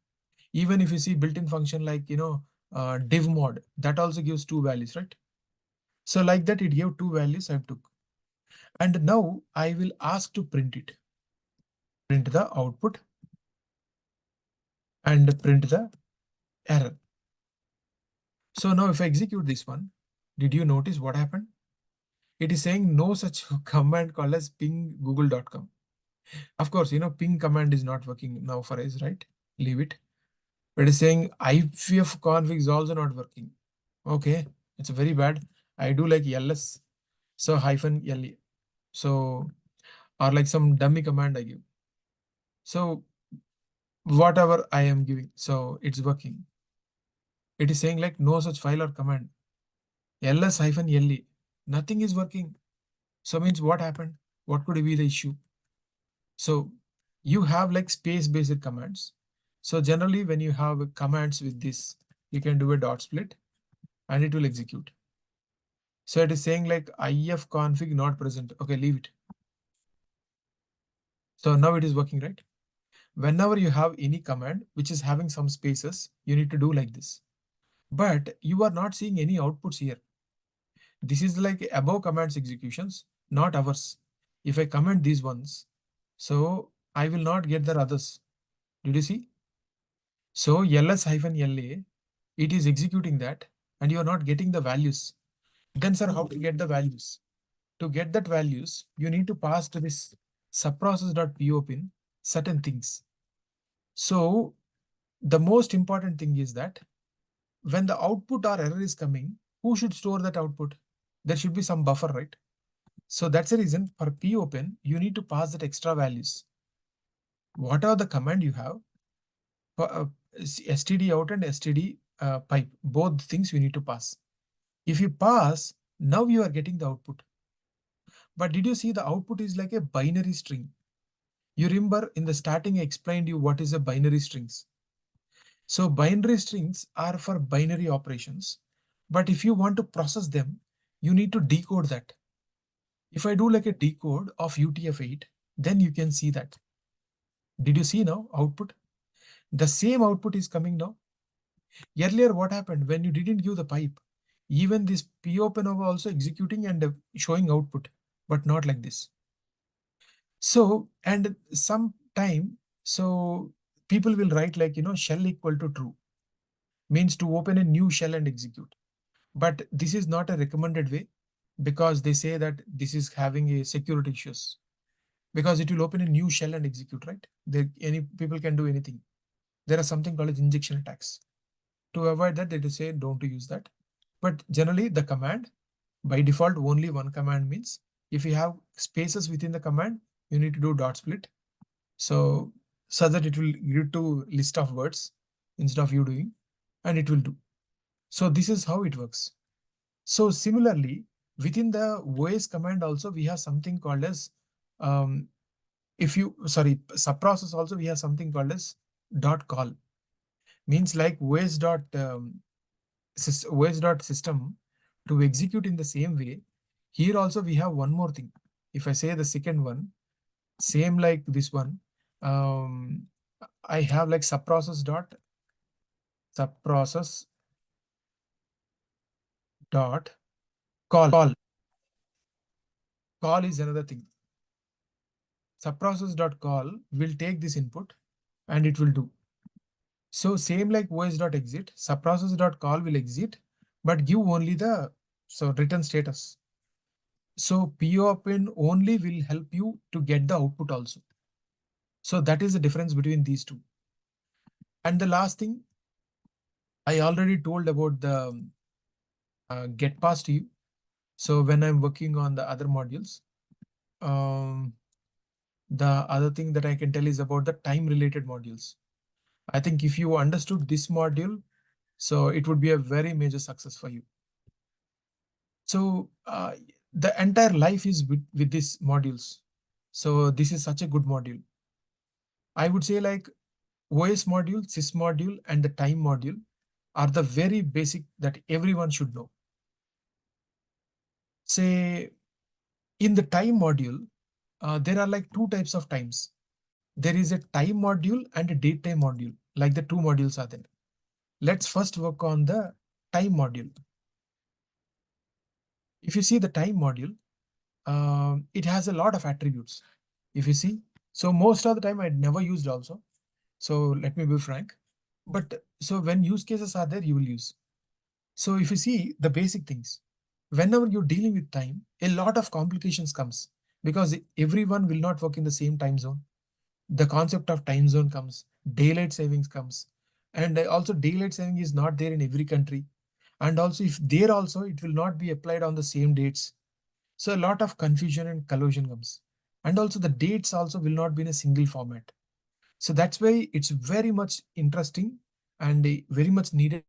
Even if you see built-in function like, div mod, that also gives two values, right? So like that, it gave two values I took. And now I will ask to print it. Print the output and print the error. So now if I execute this one, did you notice what happened? It is saying no such command called as ping google.com. Of course, ping command is not working now for us, right? Leave it. But it's saying iff config is also not working. Okay, it's very bad. I do like ls, so -le. So, or like some dummy command I give. So whatever I am giving, so it's working. It is saying like no such file or command. ls-le, nothing is working. So means what happened? What could be the issue? So you have like space-based commands. So generally when you have commands with this, you can do a dot split and it will execute. So it is saying like if config not present. Okay, leave it. So now it is working, right? Whenever you have any command which is having some spaces, you need to do like this. but you are not seeing any outputs here. This is like above commands executions, not ours. If I comment these ones, so I will not get the others. Did you see? So ls-la, it is executing that and you are not getting the values. Then sir, how to get the values? To get that values, you need to pass to this subprocess.popin certain things. So the most important thing is that when the output or error is coming, who should store that output? There should be some buffer, right? So that's the reason for popen, you need to pass that extra values. Whatever the command you have, std out and std pipe, both things you need to pass. If you pass, now you are getting the output. But did you see the output is like a binary string? You remember in the starting I explained you what is a binary strings. So binary strings are for binary operations. But if you want to process them, you need to decode that. If I do like a decode of UTF-8, then you can see that. Did you see now output? The same output is coming now. Earlier, what happened when you didn't give the pipe? Even this popen was also executing and showing output, but not like this. So, and some time, so people will write like, shell equal to true, means to open a new shell and execute. But this is not a recommended way because they say that this is having a security issues because it will open a new shell and execute, right? Any people can do anything. There are something called as injection attacks. To avoid that, they say don't use that. But generally the command, by default, only one command means if you have spaces within the command, you need to do dot split. So that it will give to list of words instead of you doing, and it will do. So this is how it works. So similarly, within the OS command also, we have something called as, subprocess also, we have something called as dot call. Means like OS dot system to execute in the same way. Here also we have one more thing. If I say the second one, same like this one, I have like subprocess dot call is another thing. Subprocess dot call will take this input and it will do. So same like os.exit, subprocess.call will exit, but give only the return status. So popen only will help you to get the output also. So that is the difference between these two. And the last thing, I already told about the getpass to you. So when I'm working on the other modules, the other thing that I can tell is about the time related modules. I think if you understood this module, so it would be a very major success for you. So the entire life is with these modules. So this is such a good module. I would say like OS module, sys module, and the time module are the very basic that everyone should know. Say in the time module, there are like two types of times. There is a time module and a date time module, like the two modules are there. Let's first work on the time module. If you see the time module, it has a lot of attributes. If you see, so most of the time I'd never used also. So let me be frank. But so when use cases are there, you will use. So if you see the basic things, whenever you're dealing with time, a lot of complications comes because everyone will not work in the same time zone. The concept of time zone comes, daylight savings comes, and also daylight saving is not there in every country. And also if there also, it will not be applied on the same dates. So a lot of confusion and collusion comes. And also the dates also will not be in a single format. So that's why it's very much interesting and very much needed.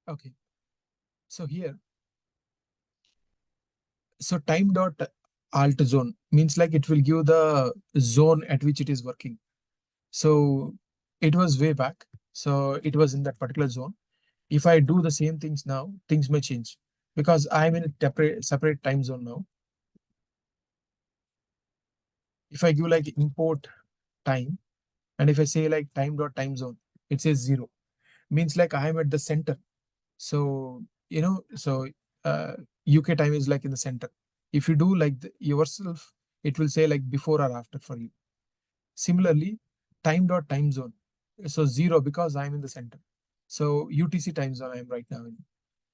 Okay. So here, so time dot alt zone means like it will give the zone at which it is working. So it was way back. So it was in that particular zone. If I do the same things now, things may change because I'm in a separate time zone now. If I give like import time, and if I say like time dot time zone, it says 0. Means like I am at the center. So, uh, UK time is like in the center. If you do like yourself, it will say like before or after for you. Similarly, time dot time zone. So 0 because I'm in the center. So UTC time zone I am right now in.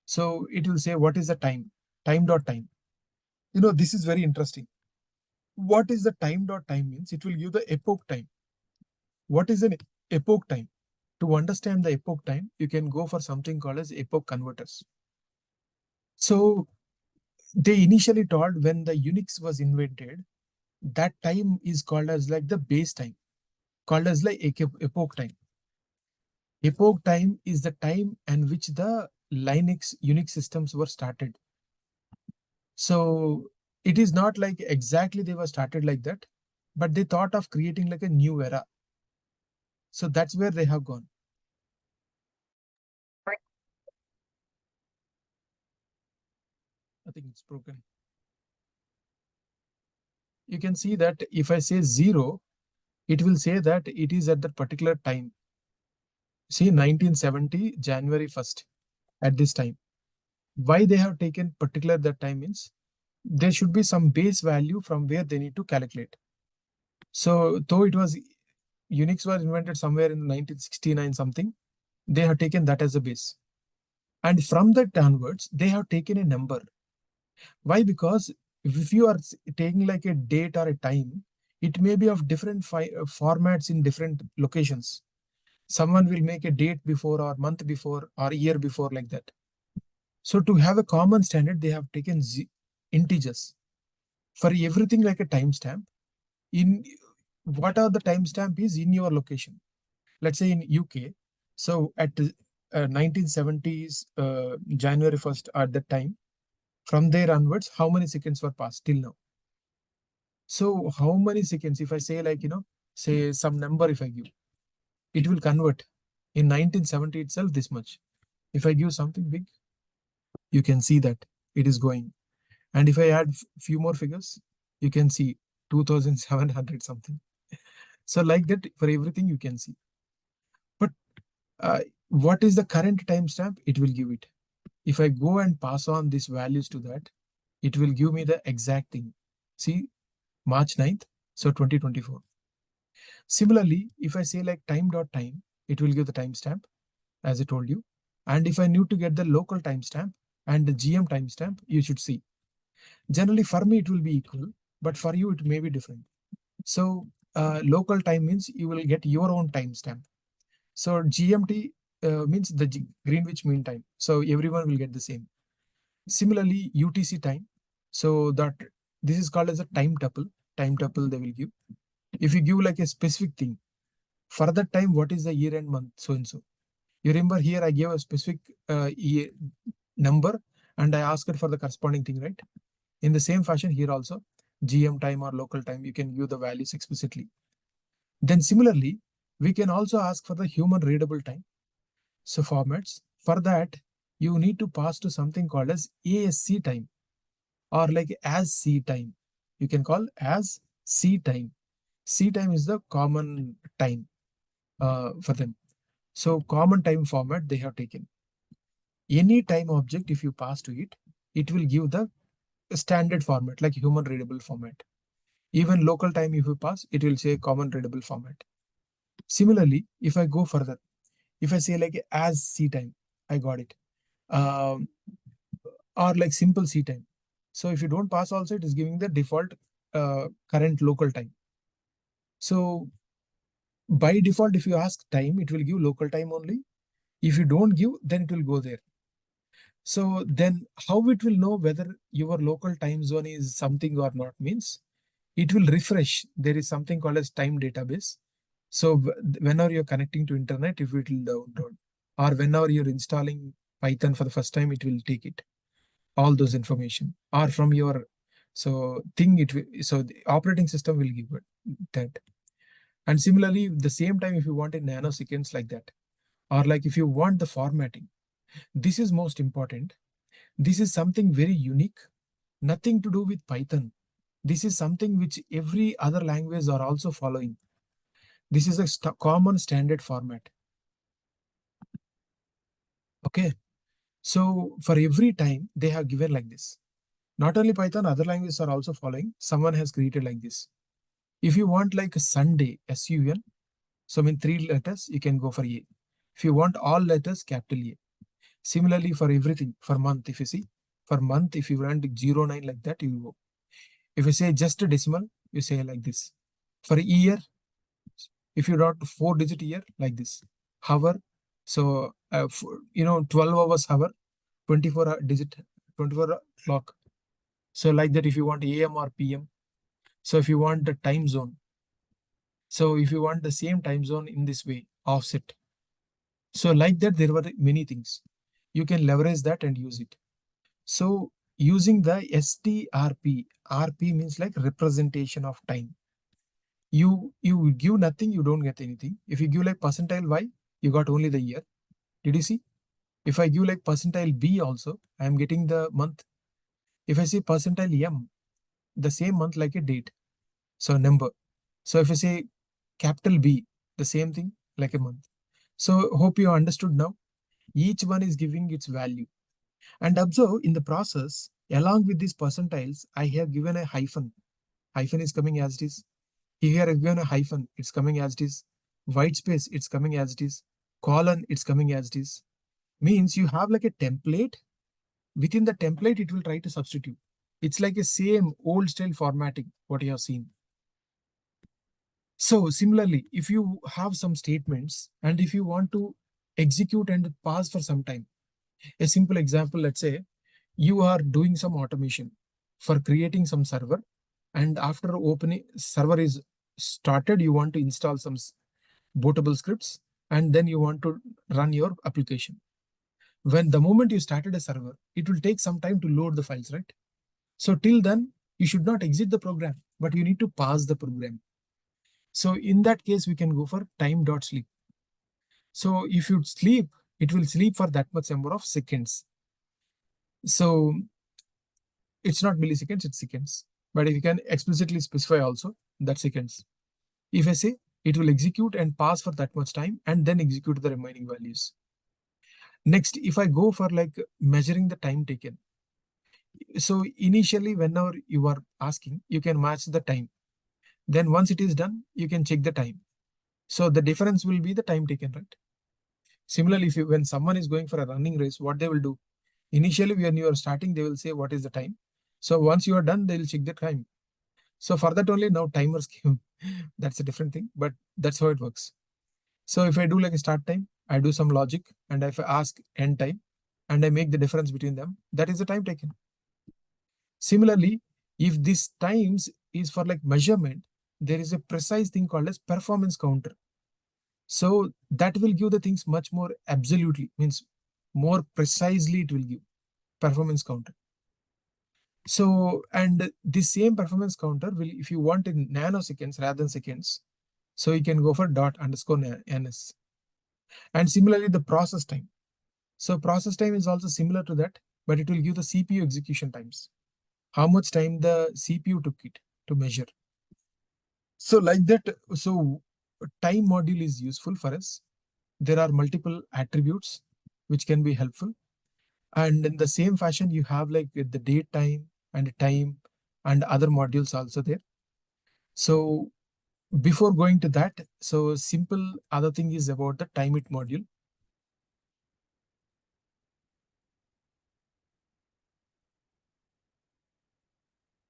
So it will say what is the time? Time dot time. This is very interesting. What is the time dot time means? It will give the epoch time. What is an epoch time? To understand the epoch time, you can go for something called as epoch converters. So they initially thought when the Unix was invented, that time is called as like the base time, called as like epoch time. Epoch time is the time in which the Unix systems were started. So it is not like exactly they were started like that, but they thought of creating like a new era. So that's where they have gone. I think it's broken. You can see that if I say 0, it will say that it is at that particular time. See, 1970, January 1st, at this time. Why they have taken particular that time means there should be some base value from where they need to calculate. So though it was Unix was invented somewhere in 1969 something, they have taken that as a base. And from that onwards, they have taken a number. Why? Because if you are taking like a date or a time, it may be of different formats in different locations. Someone will make a date before or month before or year before like that. So to have a common standard, they have taken integers for everything like a timestamp. In what are the timestamp is in your location. Let's say in UK. So at 1970s January 1st at that time, from there onwards, how many seconds were passed till now? So how many seconds? If I say like say some number, if I give, it will convert in 1970 itself this much. If I give something big, you can see that it is going. And if I add few more figures, you can see 2700 something. So like that for everything you can see. But what is the current timestamp? It will give it. If I go and pass on these values to that, it will give me the exact thing. See, March 9th, so 2024. Similarly, if I say like time dot time, it will give the timestamp as I told you. And if I need to get the local timestamp and the GM timestamp, you should see. Generally, for me, it will be equal, but for you, it may be different. So, local time means you will get your own timestamp. So, GMT means the Greenwich Mean Time. So, everyone will get the same. Similarly, UTC time. So, that this is called as a time tuple. Time tuple they will give. If you give like a specific thing, for that time, what is the year and month, so and so. You remember here I gave a specific year number and I asked for the corresponding thing, right? In the same fashion here also, GM time or local time, you can give the values explicitly. Then similarly, we can also ask for the human readable time. So formats, for that, you need to pass to something called as ASC time or like as C time. You can call as C time. C time is the common time for them. So common time format they have taken. Any time object, if you pass to it, it will give the standard format like human readable format. Even local time, if you pass, it will say common readable format. Similarly, if I go further, if I say like as C time, I got it. Um, or like simple C time. So if you don't pass also, it is giving the default current local time. So by default, if you ask time, it will give local time only. If you don't give, then it will go there. So then how it will know whether your local time zone is something or not means it will refresh. There is something called as time database. So whenever you're connecting to internet, if it will download, or whenever you're installing Python for the first time, it will take it all those information, or from your so thing it will, so the operating system will give it that. And similarly, the same time, if you want in nanoseconds like that, or like if you want the formatting, this is most important. This is something very unique, nothing to do with Python. This is something which every other language are also following. This is a common standard format. Okay. So for every time they have given like this. Not only Python, other languages are also following. Someone has created like this. If you want like a Sunday, SUN, so I mean 3 letters, you can go for A. If you want all letters, capital A. Similarly for everything, for month, if you see, for month, if you want 09 like that, you go. If you say just a decimal, you say like this. For year, if you dot 4-digit year, like this. Hour, so 12 hours hour, 24 digit, 24 clock. So like that, if you want AM or PM. So if you want the time zone, so if you want the same time zone in this way, offset. So like that, there were many things. You can leverage that and use it. So using the strp, RP means like representation of time. You give nothing, you don't get anything. If you give like percentile Y, you got only the year. Did you see? If I give like percentile B also, I am getting the month. If I say percentile M, the same month like a date. So number. So if I say capital B, the same thing like a month. So hope you understood now. Each one is giving its value. And observe in the process, along with these percentiles, I have given a hyphen. Hyphen is coming as it is. Here I have given a hyphen, it's coming as it is. White space, it's coming as it is. Colon, it's coming as it is. Means you have like a template. Within the template, it will try to substitute. It's like a same old style formatting, what you have seen. So similarly, if you have some statements and if you want to execute and pause for some time, a simple example, let's say you are doing some automation for creating some server, and after opening server is started, you want to install some bootable scripts, and then you want to run your application. When the moment you started a server, it will take some time to load the files, right? So till then, you should not exit the program, but you need to pause the program. So in that case, we can go for time.sleep. So if you sleep, it will sleep for that much number of seconds. So it's not milliseconds, it's seconds. But if you can explicitly specify also, that's seconds. If I say it will execute and pass for that much time and then execute the remaining values. Next, if I go for like measuring the time taken. So initially, whenever you are asking, you can match the time. Then once it is done, you can check the time. So the difference will be the time taken, right? Similarly, when someone is going for a running race, what they will do? Initially, when you are starting, they will say what is the time. So once you are done, they will check the time. So for that only now timers came. That's a different thing, but that's how it works. So if I do like a start time, I do some logic, and if I ask end time, and I make the difference between them, that is the time taken. Similarly, if this times is for like measurement, there is a precise thing called as performance counter. So that will give the things much more absolutely, means more precisely it will give performance counter. So, and this same performance counter will, if you want in nanoseconds rather than seconds, so you can go for dot underscore ns. And similarly, the process time. So process time is also similar to that, but it will give the CPU execution times. How much time the CPU took it to measure. So like that, so time module is useful for us. There are multiple attributes which can be helpful. And in the same fashion, you have like the date time and other modules also there. So before going to that, so simple other thing is about the time it module.